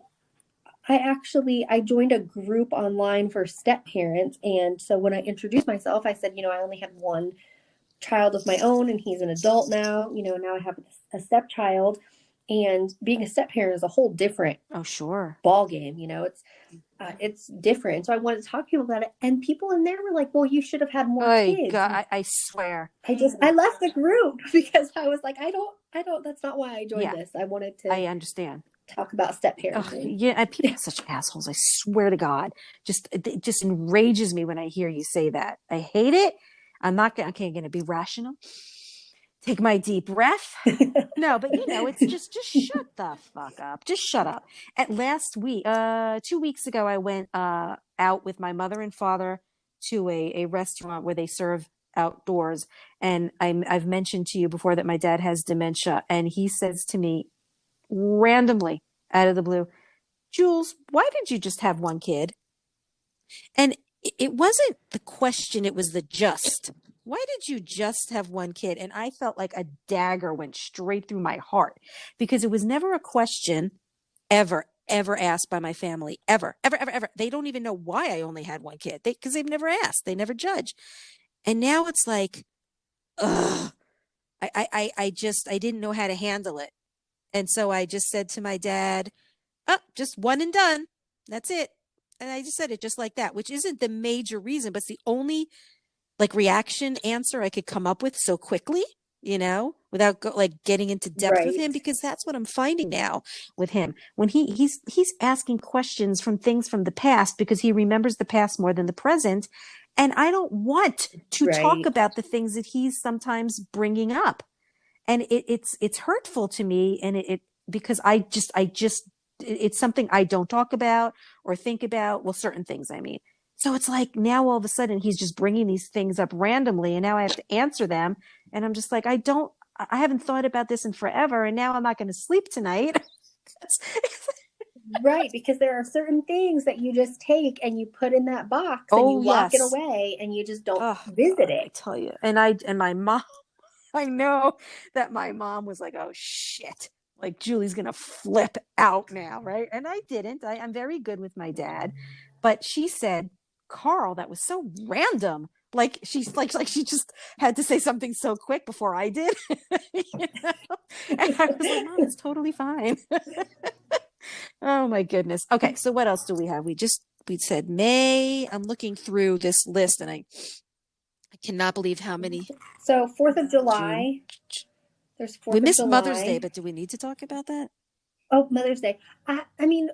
I joined a group online for step parents, and so when I introduced myself, I said, I only had one child of my own, and he's an adult now. Now I have a stepchild, and being a step parent is a whole different Oh, sure. ball game. It's different. So I wanted to talk to people about it, and people in there were like, "Well, you should have had more Oh, kids." God, And I swear. I left the group because I was like, I don't. That's not why I joined Yeah, this. I wanted to I understand. talk about step Oh, parenting. yeah, and people are such assholes. I swear to God. It just enrages me when I hear you say that. I hate it. I'm gonna be rational. Take my deep breath. No, but it's just shut the fuck up. Just shut up. At last week, 2 weeks ago, I went out with my mother and father to a restaurant where they serve outdoors. And I've mentioned to you before that my dad has dementia, and he says to me randomly out of the blue, Jules, why did you just have one kid? And it wasn't the question, it was the just. Why did you just have one kid? And I felt like a dagger went straight through my heart because it was never a question ever asked by my family, ever. They don't even know why I only had one kid because they've never asked, they never judge. And now it's like, ugh, I didn't know how to handle it. And so I just said to my dad, oh, just one and done. That's it. And I just said it just like that, which isn't the major reason, but it's the only like reaction answer I could come up with so quickly, without getting into depth with him, Right, because that's what I'm finding now with him. When he's asking questions from things from the past because he remembers the past more than the present. And I don't want to talk right, about the things that he's sometimes bringing up. And it's hurtful to me. And it because I just it's something I don't talk about or think about. Well, certain things, I mean. So it's like now all of a sudden he's just bringing these things up randomly and now I have to answer them. And I'm just like, I haven't thought about this in forever. And now I'm not going to sleep tonight. right. Because there are certain things that you just take and you put in that box and you Oh, lock it yes. away and you just don't Oh, visit God, I it. tell you. And my mom, I know that my mom was like, oh, shit. Like Julie's going to flip out now. Right. And I didn't. I'm very good with my dad. But she said, Carl, that was so random. Like she's like she just had to say something so quick before I did. you know? And I was like, Mom, it's totally fine. Oh my goodness. Okay, so what else do we have? We said May. I'm looking through this list and I cannot believe how many. So 4th of June. July, there's We 4th of missed Mother's Day, July. but do we need to talk about that? Oh, Mother's Day. I mean,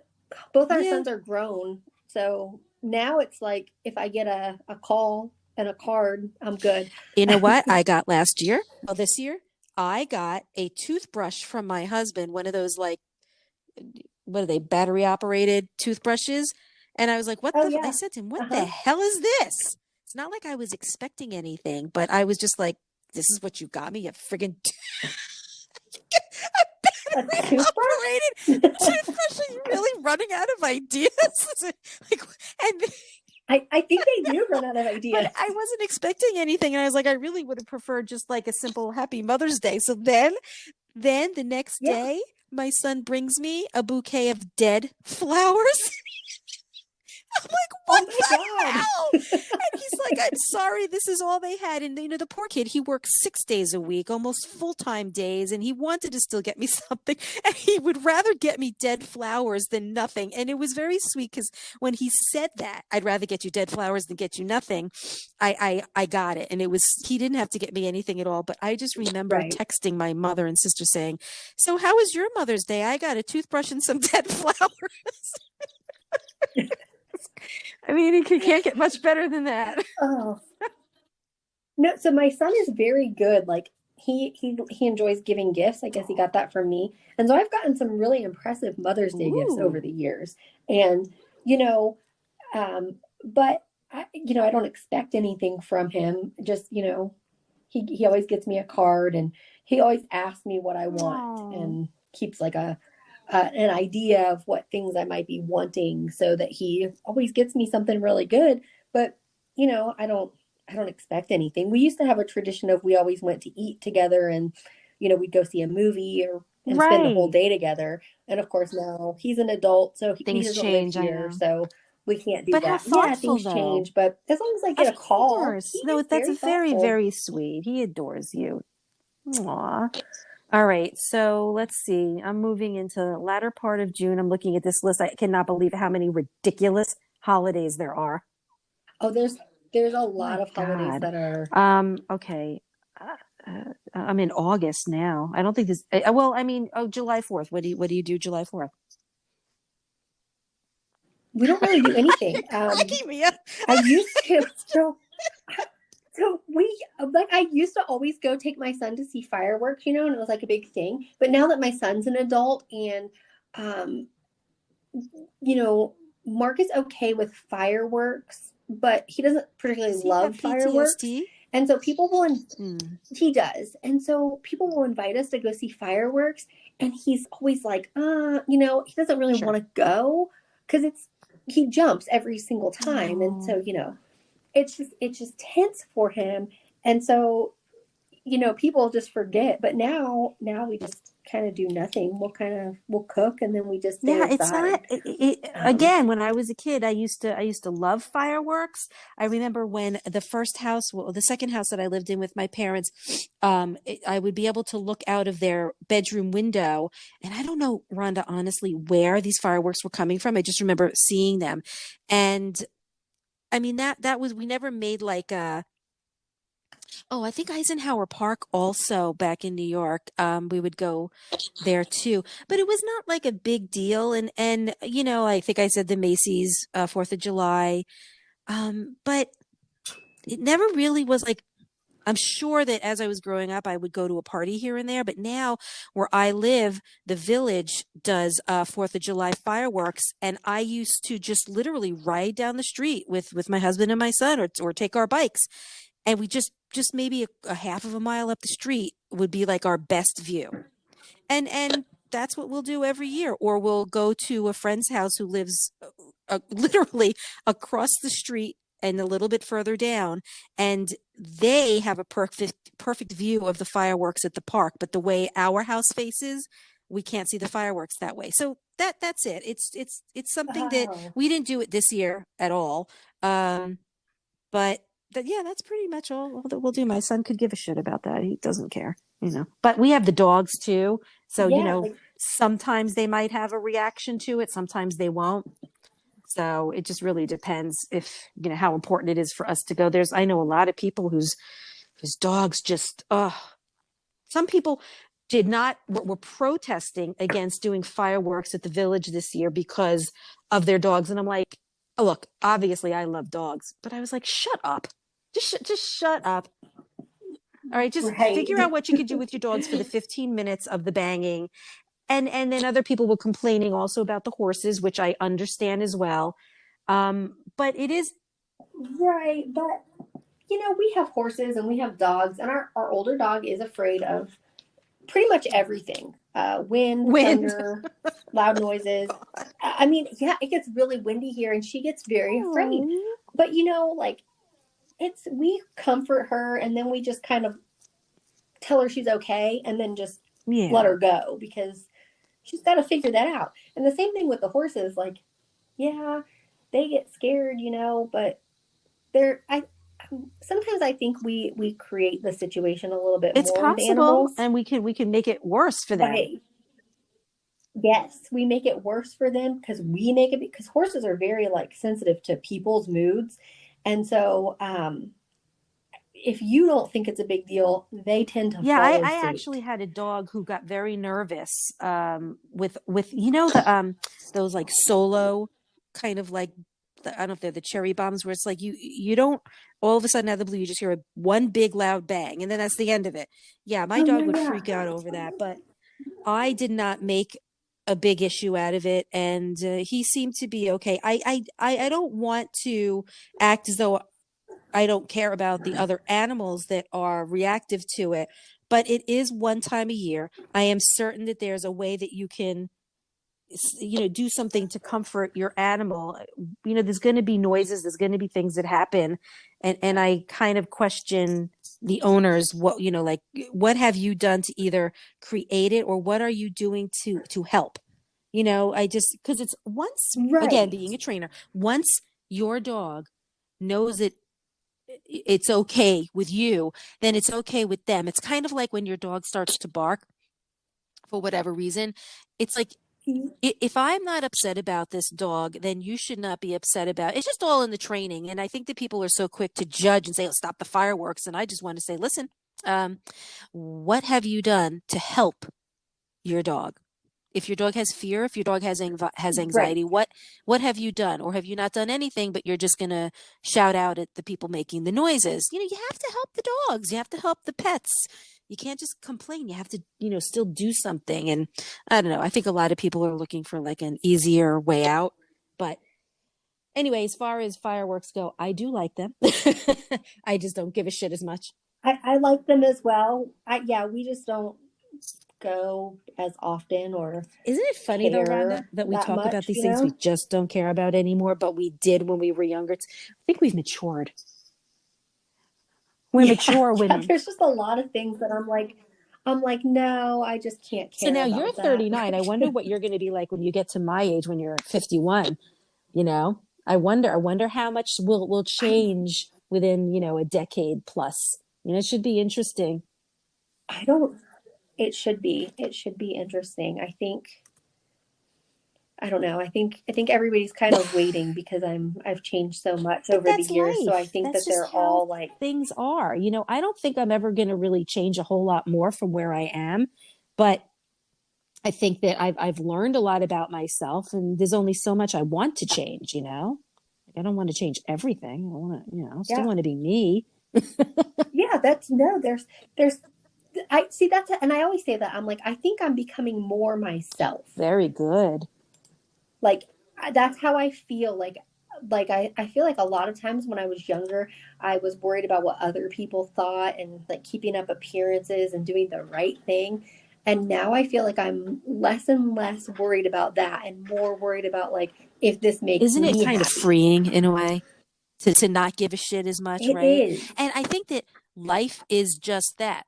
both our Yeah. sons are grown. So now it's like if I get a call and a card, I'm good. You know what I got last year? Well, this year, I got a toothbrush from my husband, one of those like what are they, battery operated toothbrushes? And I was like, Oh, I yeah. said to him, what the Uh-huh. hell is this? It's not like I was expecting anything, but I was just like, this is what you got me, you friggin' A battery toothbrush? operated toothbrush. Are you really running out of ideas? like, and I think they do run out of But ideas. I wasn't expecting anything. And I was like, I really would have preferred just like a simple Happy Mother's Day. So then the next Yeah. day, my son brings me a bouquet of dead flowers. I'm like, Oh what my the God. hell? And he's like, I'm sorry, this is all they had. And the poor kid, he works 6 days a week, almost full-time days, and he wanted to still get me something. And he would rather get me dead flowers than nothing. And it was very sweet because when he said that, I'd rather get you dead flowers than get you nothing, I got it. And it was he didn't have to get me anything at all. But I just remember Right. texting my mother and sister saying, so how was your Mother's Day? I got a toothbrush and some dead flowers. I mean, it can't get much better than that. Oh, no, so my son is very good. Like he enjoys giving gifts. I guess he got that from me. And so I've gotten some really impressive Mother's Day gifts over Ooh. the years. And, you know, but I don't expect anything from him. Just, he always gets me a card and he always asks me what I want Oh. and keeps like an idea of what things I might be wanting so that he always gets me something really good. But, I don't expect anything. We used to have a tradition of we always went to eat together and, we'd go see a movie and spend the whole Right. day together. And of course now he's an adult, so he Things doesn't live change, I here. know. So we can't do But how that. Yeah, thoughtful, things though. change, but as long as I get Of a call, course. he No, is that's a very very, thoughtful. very sweet. He adores you. Aw. All right. So let's see. I'm moving into the latter part of June. I'm looking at this list. I cannot believe how many ridiculous holidays there are. Oh, there's a lot My of holidays God. that are. Okay. I'm in August now. I don't think this, well, I mean, oh, July 4th. What do you do July 4th? We don't really do anything. You're cracking me up. I used to. So I used to always go take my son to see fireworks, and it was like a big thing. But now that my son's an adult and, um, you know, Mark is okay with fireworks, but he doesn't particularly Does he have love fireworks. PTSD? And so people will, Hmm, he does. And so people will invite us to go see fireworks. And he's always like, he doesn't really want sure. to go because he jumps every single time. And Oh. so, it's just tense for him. And so, people just forget. But now we just kind of do nothing. We'll cook and then we just stay Yeah, it's not inside. Um, again, when I was a kid, I used to love fireworks. I remember when the first house, well, the second house that I lived in with my parents, I would be able to look out of their bedroom window, and I don't know, Rhonda, honestly, where these fireworks were coming from. I just remember seeing them. And I mean that was we never made like a oh, I think Eisenhower Park also back in New York. We would go there too, but it was not like a big deal. And I think I said the Macy's 4th of July, but it never really was like. I'm sure that as I was growing up, I would go to a party here and there, but now where I live, the village does 4th of July fireworks, and I used to just literally ride down the street with my husband and my son, or take our bikes, and we just maybe a half of a mile up the street would be like our best view. And that's what we'll do every year, or we'll go to a friend's house who lives literally across the street and a little bit further down, and they have a perfect view of the fireworks at the park, but the way our house faces, we can't see the fireworks that way. So that's it. It's something that oh, we didn't do it this year at all. But yeah, that's pretty much all that we'll do. My son could give a shit about that. He doesn't care. But we have the dogs too. So, yeah, like, sometimes they might have a reaction to it, sometimes they won't. So it just really depends if, how important it is for us to go. I know a lot of people whose dogs just, some people were protesting against doing fireworks at the village this year because of their dogs. And I'm like, oh, look, obviously I love dogs, but I was like, shut up. Just shut up. All right, just right. figure out what you could do with your dogs for the 15 minutes of the banging. And then other people were complaining also about the horses, which I understand as well. But it is Right. But, we have horses and we have dogs, and our older dog is afraid of pretty much everything, wind, wind. thunder, loud noises. I mean, yeah, it gets really windy here and she gets very afraid. Oh. but like we comfort her and then we just kind of tell her she's okay and then just let Yeah. her go because she's got to figure that out. And the same thing with the horses, like, yeah, they get scared, but I sometimes I think we create the situation a little bit It's more with possible, animals and we can make it worse for them. by yes, we make it worse for them because we make it because horses are very like sensitive to people's moods. And so if you don't think it's a big deal, they tend to Yeah, I, follow I actually suit. had a dog who got very nervous with the those like solo kind of like I don't know if they're the cherry bombs where it's like you don't all of a sudden out of the blue you just hear one big loud bang and then that's the end of it. Yeah, my Oh dog yeah, would yeah. freak out over that, but I did not make a big issue out of it, and he seemed to be okay. I don't want to act as though I don't care about the other animals that are reactive to it, but it is one time a year. I am certain that there's a way that you can, do something to comfort your animal. There's going to be noises, there's going to be things that happen, and I kind of question the owners. Like what have you done to either create it or what are you doing to help? I just because it's once again Right. being a trainer, once your dog knows that it's okay with you, then it's okay with them. It's kind of like when your dog starts to bark for whatever reason. It's like if I'm not upset about this dog, then you should not be upset about it. It's just all in the training. And I think that people are so quick to judge and say, oh, stop the fireworks. And I just want to say, listen, um, what have you done to help your dog? If your dog has fear, if your dog has Right. anxiety, what have you done, or have you not done anything? But you're just gonna shout out at the people making the noises. You have to help the dogs. You have to help the pets. You can't just complain. You have to, still do something. And I don't know. I think a lot of people are looking for like an easier way out. But anyway, as far as fireworks go, I do like them. I just don't give a shit as much. I like them as well. Yeah, we just don't go as often or Isn't it funny though, Rhonda, care that we that talk about much, these things we just don't care about anymore, but we did when we were younger? I think we've matured. We're Yeah, mature yeah, women. there's just a lot of things that I'm like, no, I just can't So care now you're about that. 39. I wonder what you're going to be like when you get to my age when you're 51, you know? I wonder how much will I change within, a decade plus. It should be interesting. I don't it should be interesting. I don't know. I think everybody's kind of waiting because I've changed so much But over the that's years. So I life. think That's that just they're how all like, things are. I don't think I'm ever going to really change a whole lot more from where I am, but I think that I've learned a lot about myself, and there's only so much I want to change. Like, I don't want to change everything. I want to, still yeah. want to be me. Yeah, that's no, there's I see that's and I always say that I'm like I think I'm becoming more myself. Very good. Like that's how I feel like I feel like a lot of times when I was younger, I was worried about what other people thought and like keeping up appearances and doing the right thing. And now I feel like I'm less and less worried about that and more worried about like if this makes Isn't it me kind of happy. freeing in a way to not give a shit as much, It right? is. And I think that life is just that.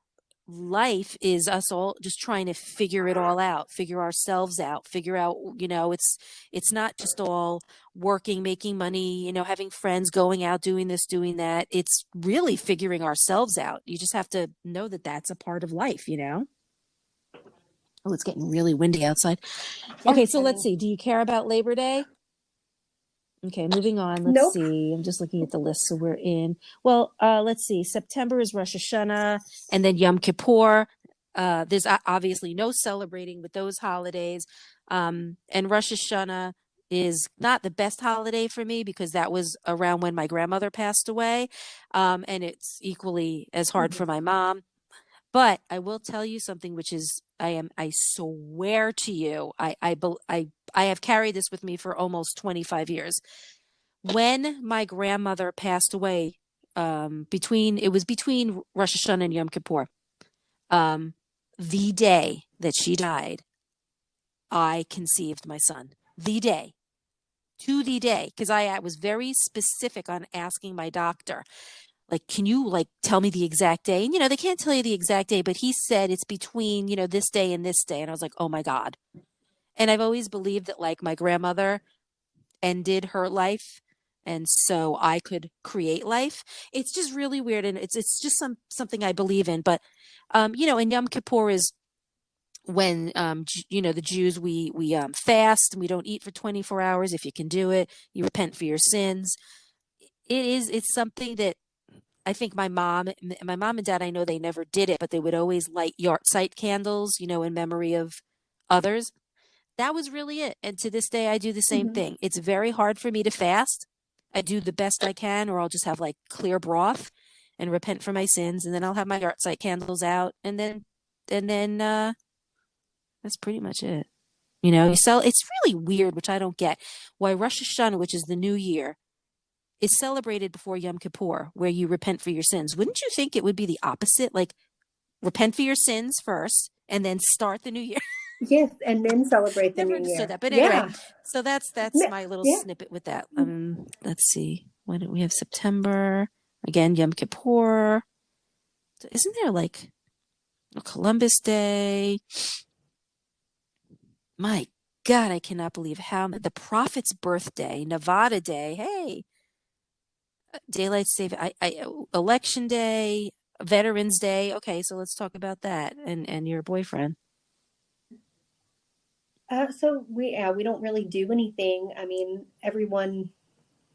Life is us all just trying to figure it all out, figure ourselves out, figure out, it's not just all working, making money, having friends, going out, doing this, doing that. It's really figuring ourselves out. You just have to know that that's a part of life. Oh, it's getting really windy outside. Yeah, Okay, so I let's mean, see. Do you care about Labor Day? Okay, moving on. Let's nope. see. I'm just looking at the list. So we're in. Well, let's see. September is Rosh Hashanah and then Yom Kippur. There's obviously no celebrating with those holidays. And Rosh Hashanah is not the best holiday for me because that was around when my grandmother passed away. And it's equally as hard for my mom. But I will tell you something, which is I swear to you, I have carried this with me for almost 25 years. When my grandmother passed away, between Rosh Hashanah and Yom Kippur, um, the day that she died, I conceived my son. The day. to the day, because I was very specific on asking my doctor, like, can you like tell me the exact day? And they can't tell you the exact day, but he said it's between, this day and this day. And I was like, oh my God. And I've always believed that like my grandmother ended her life and so I could create life. It's just really weird, and it's just something I believe in. But and Yom Kippur is when the Jews, we fast and we don't eat for 24 hours. If you can do it, you repent for your sins. It's something that I think my mom and dad, I know they never did it, but they would always light yard site candles, in memory of others. That was really it. And to this day, I do the same Hmm. thing. It's very hard for me to fast. I do the best I can, or I'll just have like clear broth and repent for my sins. And then I'll have my yard site candles out. And then that's pretty much it. It's really weird, which I don't get, why Rosh Hashanah, which is the new year, is celebrated before Yom Kippur, where you repent for your sins. Wouldn't you think it would be the opposite? Like repent for your sins first and then start the new year. Yes, and then celebrate the Never new understood year. that. But anyway, Yeah. so that's No, my little yeah. snippet with that. Let's see. When do we have September? Again, Yom Kippur. Isn't there like a Columbus Day? My God, I cannot believe how the prophet's birthday, Nevada Day. Hey, daylight save. Election Day, Veterans Day. Okay, so let's talk about that and your boyfriend. So we don't really do anything. I mean, everyone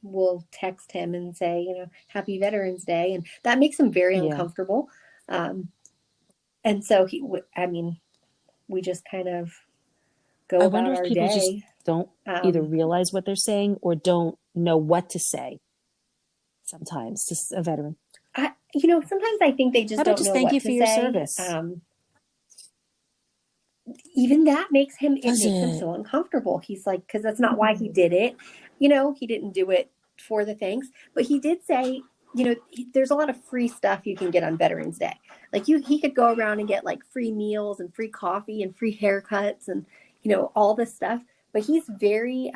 will text him and say, Happy Veterans Day, and that makes him very Yeah. uncomfortable. Um, and so I mean, we just kind of go I about wonder if our people just day. don't either Um, realize what they're saying or don't know what to say sometimes. Just a veteran. Sometimes I think they How just about don't just know thank you what for to your say. service? Even that it Does makes him it? so uncomfortable. He's like, because that's not why he did it. He didn't do it for the thanks, but he did say, there's a lot of free stuff you can get on Veterans Day. Like he could go around and get like free meals and free coffee and free haircuts and, all this stuff. But he's very,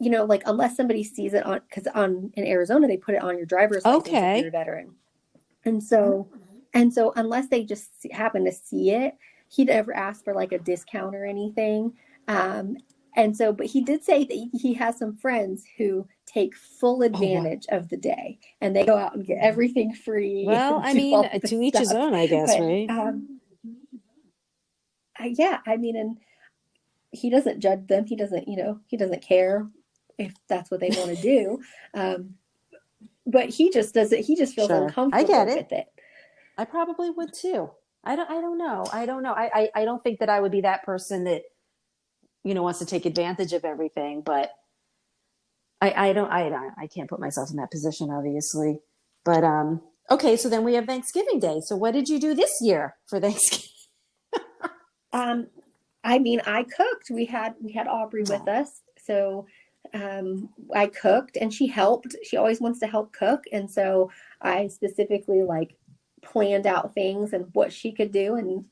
like unless somebody sees it because in Arizona, they put it on your driver's license if you're a Okay. veteran. And so unless they just happen to see it, he'd ever ask for like a discount or anything. Um, but he did say that he has some friends who take full Oh, wow. advantage of the day and they go out and get everything free Well, and I do mean, all this to each his stuff. own, I guess, But right? yeah, I mean, and he doesn't judge them. He doesn't care if that's what they want to do. Um, but he just does it. He just feels Sure. I get uncomfortable it. with it. I probably would too. I don't know. I don't know. I don't think that I would be that person that, wants to take advantage of everything, but I can't put myself in that position, obviously. But okay, so then we have Thanksgiving Day. So what did you do this year for Thanksgiving? Um, I mean, I cooked. We had Aubrey with Oh, us, so I cooked, and she helped. She always wants to help cook, and so I specifically like planned out things and what she could do, and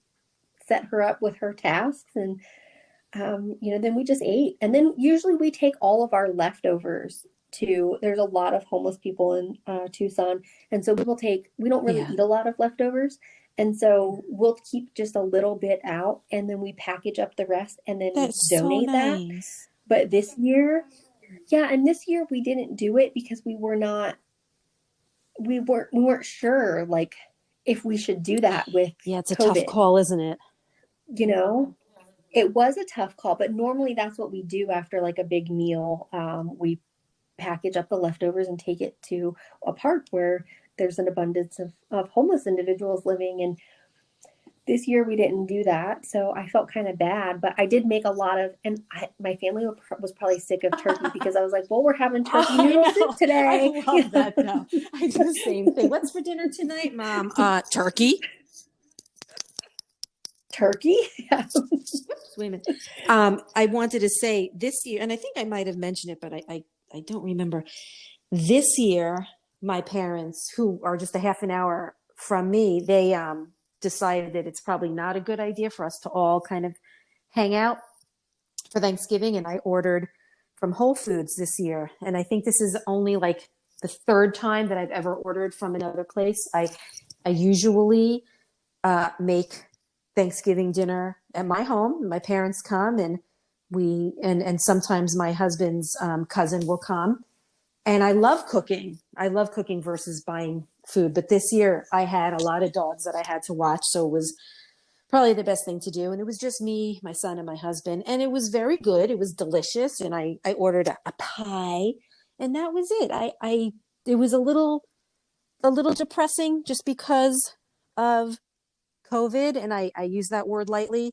set her up with her tasks, and then we just ate, and then usually we take all of our leftovers to. There's a lot of homeless people in Tucson, and so we don't really yeah. eat a lot of leftovers. And so we'll keep just a little bit out and then we package up the rest and then That's so donate that. nice. But this year, yeah, and this year we didn't do it because we weren't sure like if we should do that with Yeah, it's a tough COVID. call, isn't it? You know, it was a tough call, but normally that's what we do after like a big meal. We package up the leftovers and take it to a park where there's an abundance of homeless individuals living. And this year we didn't do that, so I felt kind of bad. But I did make a lot of, and my family was probably sick of turkey because I was like, "Well, we're having turkey I noodle soup know. I today." love that though. I do the same thing. What's for dinner tonight, Mom? Turkey. Turkey. Yeah. Oops, wait a minute. I wanted to say this year, and I think I might have mentioned it, but I don't remember. This year, my parents, who are just a half an hour from me, they decided that it's probably not a good idea for us to all kind of hang out for Thanksgiving, and I ordered from Whole Foods this year. And I think this is only like the third time that I've ever ordered from another place. I usually make Thanksgiving dinner at my home. My parents come and and sometimes my husband's cousin will come. And I love cooking. I love cooking versus buying food. But this year I had a lot of dogs that I had to watch. So it was probably the best thing to do. And it was just me, my son, and my husband. And it was very good. It was delicious. And I ordered a pie, and that was it. It was a little depressing just because of COVID. And I use that word lightly,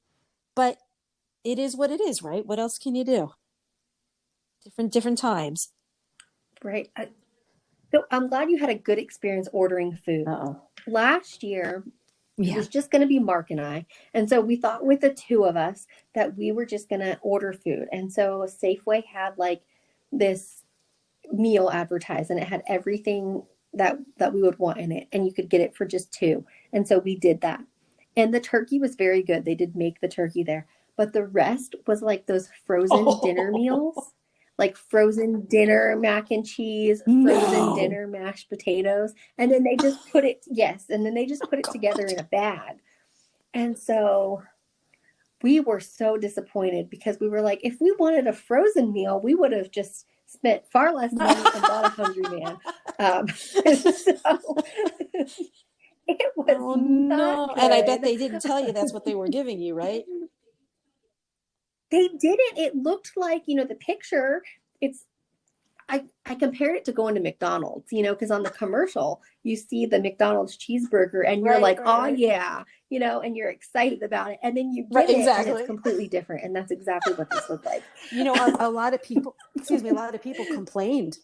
but it is what it is, right? What else can you do? Different times. Right. So I'm glad you had a good experience ordering food. Uh-oh. Last year, Yeah. it was just going to be Mark and I. And so we thought with the two of us that we were just going to order food. And so Safeway had like this meal advertised, and it had everything that we would want in it. And you could get it for just $2. And so we did that. And the turkey was very good. They did make the turkey there. But the rest was like those frozen dinner meals. Like frozen dinner mac and cheese, frozen dinner mashed potatoes. And then they just put it, and then they just put it together in a bag. And so we were so disappointed because we were like, if we wanted a frozen meal, we would have just spent far less money and bought a Hungry Man. So it was not good. And I bet they didn't tell you that's what they were giving you, right? They didn't. It looked like, the picture, I compared it to going to McDonald's, because on the commercial, you see the McDonald's cheeseburger and you're right. Yeah, and you're excited about it. And then you get it and it's completely different. And that's exactly what this looked like. A lot of people, complained.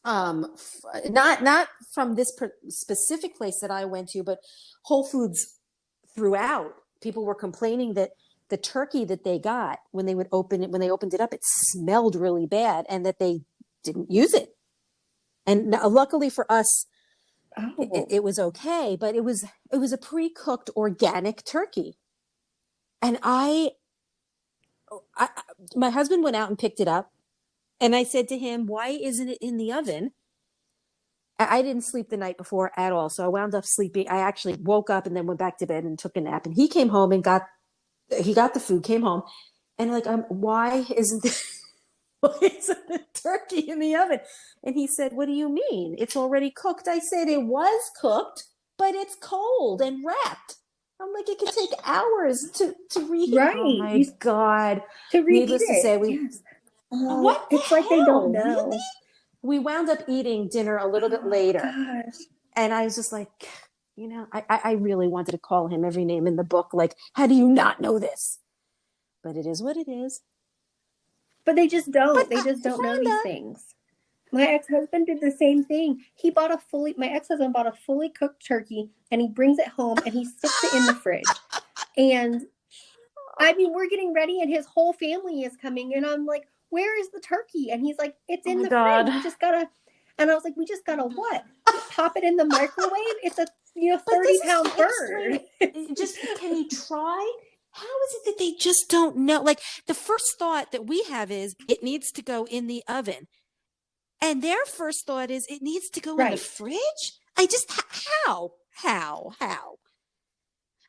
Not from this specific place that I went to, but Whole Foods throughout. People were complaining that the turkey that they got when they opened it up, it smelled really bad, and that they didn't use it. And luckily for us, it was okay, but it was a pre-cooked organic turkey. And my husband went out and picked it up, and I said to him, "Why isn't it in the oven?" I didn't sleep the night before at all, so I wound up sleeping. I actually woke up and then went back to bed and took a nap. And he came home and got the food, came home, and why isn't the turkey in the oven? And he said, "What do you mean? It's already cooked." I said, "It was cooked, but it's cold and wrapped." I'm like, it could take hours to reheat. Right. Oh my God. To reheat Needless to say, what it's like they don't know. Really? We wound up eating dinner a little bit later. Gosh. And I was just like, I really wanted to call him every name in the book. Like, how do you not know this? But it is what it is. But they just don't. They just don't know these things. My ex-husband did the same thing. My ex-husband bought a fully cooked turkey, and he brings it home and he sticks it in the fridge. And we're getting ready and his whole family is coming. And I'm like, "Where is the turkey?" And he's like, "It's in the fridge. We just gotta," and I was like, "We just gotta what? Pop it in the microwave? It's a 30-pound bird." Just can you try? How is it that they just don't know? Like, the first thought that we have is it needs to go in the oven, and their first thought is it needs to go in the fridge. How? All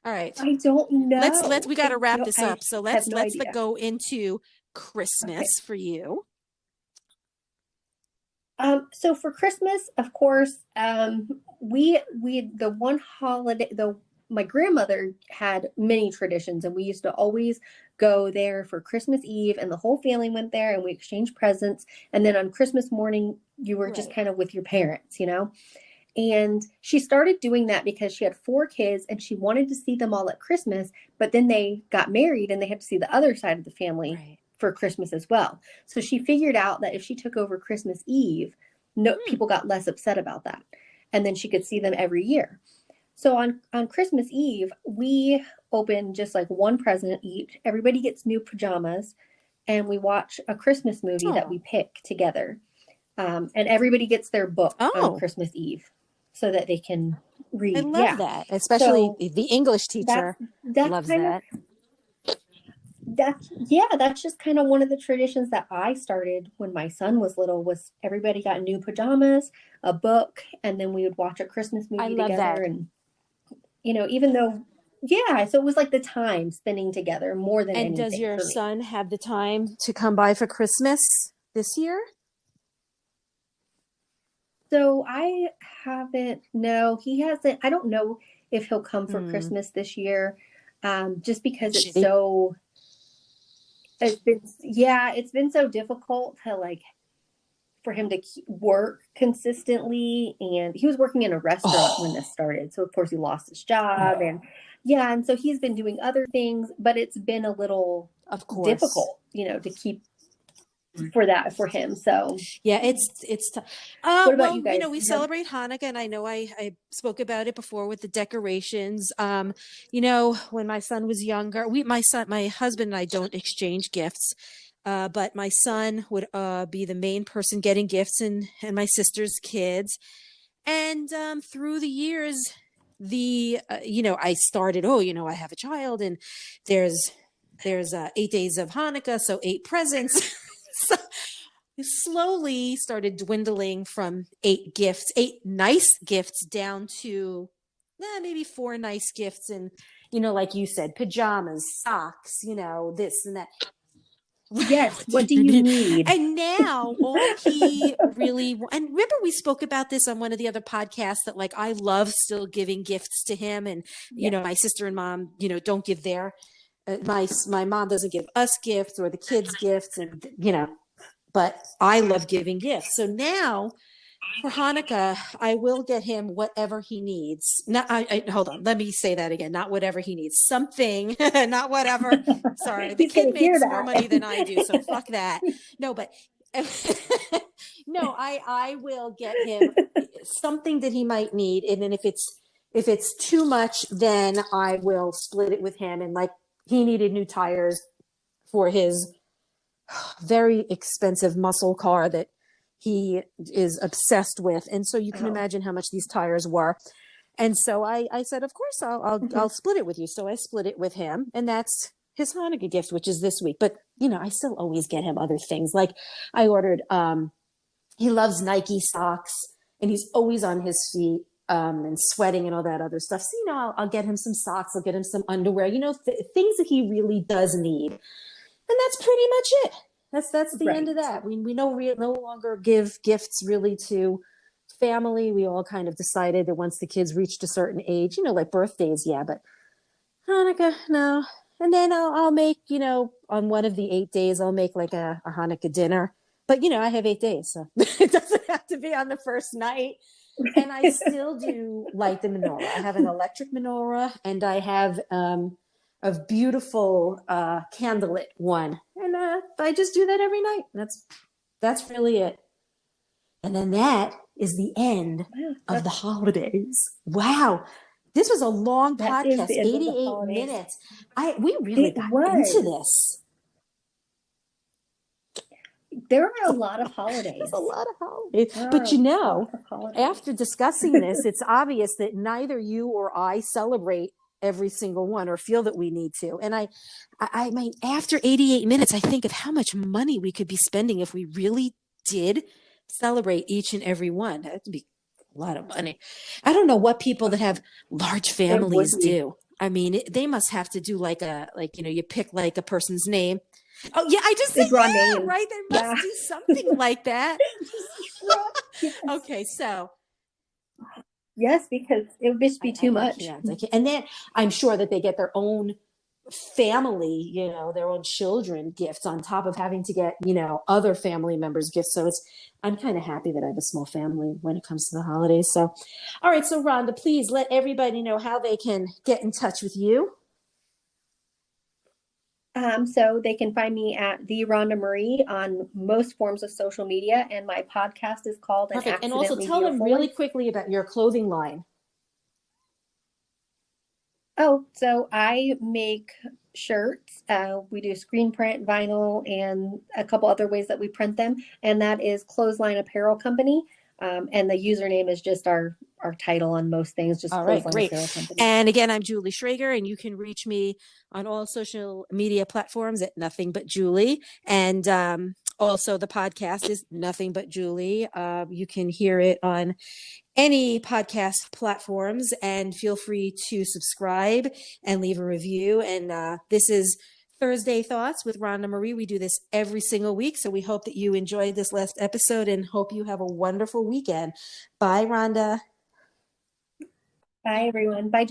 right, I don't know. We got to wrap this up. So let's go into Christmas for you. So for Christmas, of course, we the one holiday, my grandmother had many traditions, and we used to always go there for Christmas Eve, and the whole family went there and we exchanged presents. And then on Christmas morning, you were just kind of with your parents, And she started doing that because she had 4 kids and she wanted to see them all at Christmas, but then they got married and they had to see the other side of the family for Christmas as well. So she figured out that if she took over Christmas Eve, people got less upset about that. And then she could see them every year. So on Christmas Eve, we open just like one present each. Everybody gets new pajamas, and we watch a Christmas movie that we pick together. And everybody gets their book on Christmas Eve so that they can read. I love that, especially the English teacher loves that. That's just kind of one of the traditions that I started when my son was little was everybody got new pajamas, a book, and then we would watch a Christmas I movie love together. that. And, even though, yeah, so it was like the time spending together more than And does anything your for me. son have the time to come by for Christmas this year? So I haven't, no, he hasn't. I don't know if he'll come for Hmm. Christmas this year, just because Shitty. it's been so difficult to like for him to work consistently. And he was working in a restaurant when this Oh, started. So, of course, he lost his job. And yeah, and so he's been doing other things, but it's been a little of course. difficult, to keep for that for him. So, Yeah, it's what about well, you guys? we Do you have, celebrate Hanukkah, and I know I spoke about it before with the decorations. When my son was younger, my husband and I don't exchange gifts. But my son would be the main person getting gifts, and my sister's kids. And through the years, I started, I have a child, and there's 8 days of Hanukkah, so 8 presents. So it slowly started dwindling from 8 gifts, 8 nice gifts, down to maybe 4 nice gifts, and like you said, pajamas, socks, this and that. yes, What do what do you you need? need? And now all he really, and remember we spoke about this on one of the other podcasts, that like I love still giving gifts to him, and Yes, my sister and mom, don't give their my mom doesn't give us gifts or the kids gifts, and but I love giving gifts. So now for Hanukkah, I will get him whatever he needs. Not, hold on, let me say that again. Not whatever he needs, something, not whatever. Sorry, the he's kid going to hear makes more money than I do, so that. fuck that. No, but no, I will get him something that he might need, and then if it's too much, then I will split it with him. And like he needed new tires for his very expensive muscle car that he is obsessed with. And so you can Oh. imagine how much these tires were. And so I said, of course, I'll Mhm. split it with you. So I split it with him, and that's his Hanukkah gift, which is this week. But I still always get him other things. Like I ordered, he loves Nike socks, and he's always on his feet, and sweating and all that other stuff. So I'll get him some socks. I'll get him some underwear. Things that he really does need, and that's pretty much it. That's the end Right. of that. We no longer give gifts really to family. We all kind of decided that once the kids reached a certain age, like birthdays, yeah, but Hanukkah, no. And then I'll make, on one of the 8 days, I'll make like a Hanukkah dinner. But I have 8 days, so it doesn't have to be on the first night. And I still do light the menorah. I have an electric menorah, and I have a beautiful candlelit one, and I just do that every night. That's really it. And then that is the end Wow, of the holidays. Wow. This was a long that is podcast, the end of the 88 holidays. minutes. We really It got into was. this. There are a lot of There's a holidays. lot of holidays. There But are a lot of holidays. after discussing this, it's obvious that neither you or I celebrate every single one or feel that we need to. And I mean, after 88 minutes, I think of how much money we could be spending if we really did celebrate each and every one. That'd be a lot of money. I don't know what people that have large It would families be. do. I mean, they must have to do you pick like a person's name. Oh yeah, I just They said draw yeah, names. right? They Yeah. must do something like that. Yes. Okay, so Yes, because it would just be too I much. can't. And then I'm sure that they get their own family, their own children gifts on top of having to get, other family members gifts. So I'm kind of happy that I have a small family when it comes to the holidays. So, all right. So Rhonda, please let everybody know how they can get in touch with you. So they can find me at the Rhonda Marie on most forms of social media, and my podcast is called An Perfect. And also Accidentally tell them Beautiful really Life. quickly about your clothing line. Oh, so I make shirts. We do screen print, vinyl, and a couple other ways that we print them. And that is Clothesline Apparel Company. And the username is just our our title on most things, just All right, clothesline great. apparel company. And again, I'm Julie Schrager, and you can reach me on all social media platforms at Nothing But Julie. And also, the podcast is Nothing But Julie. You can hear it on any podcast platforms, and feel free to subscribe and leave a review. And this is Thursday Thoughts with Rhonda Marie. We do this every single week, so we hope that you enjoyed this last episode and hope you have a wonderful weekend. Bye, Rhonda. Bye, everyone. Bye.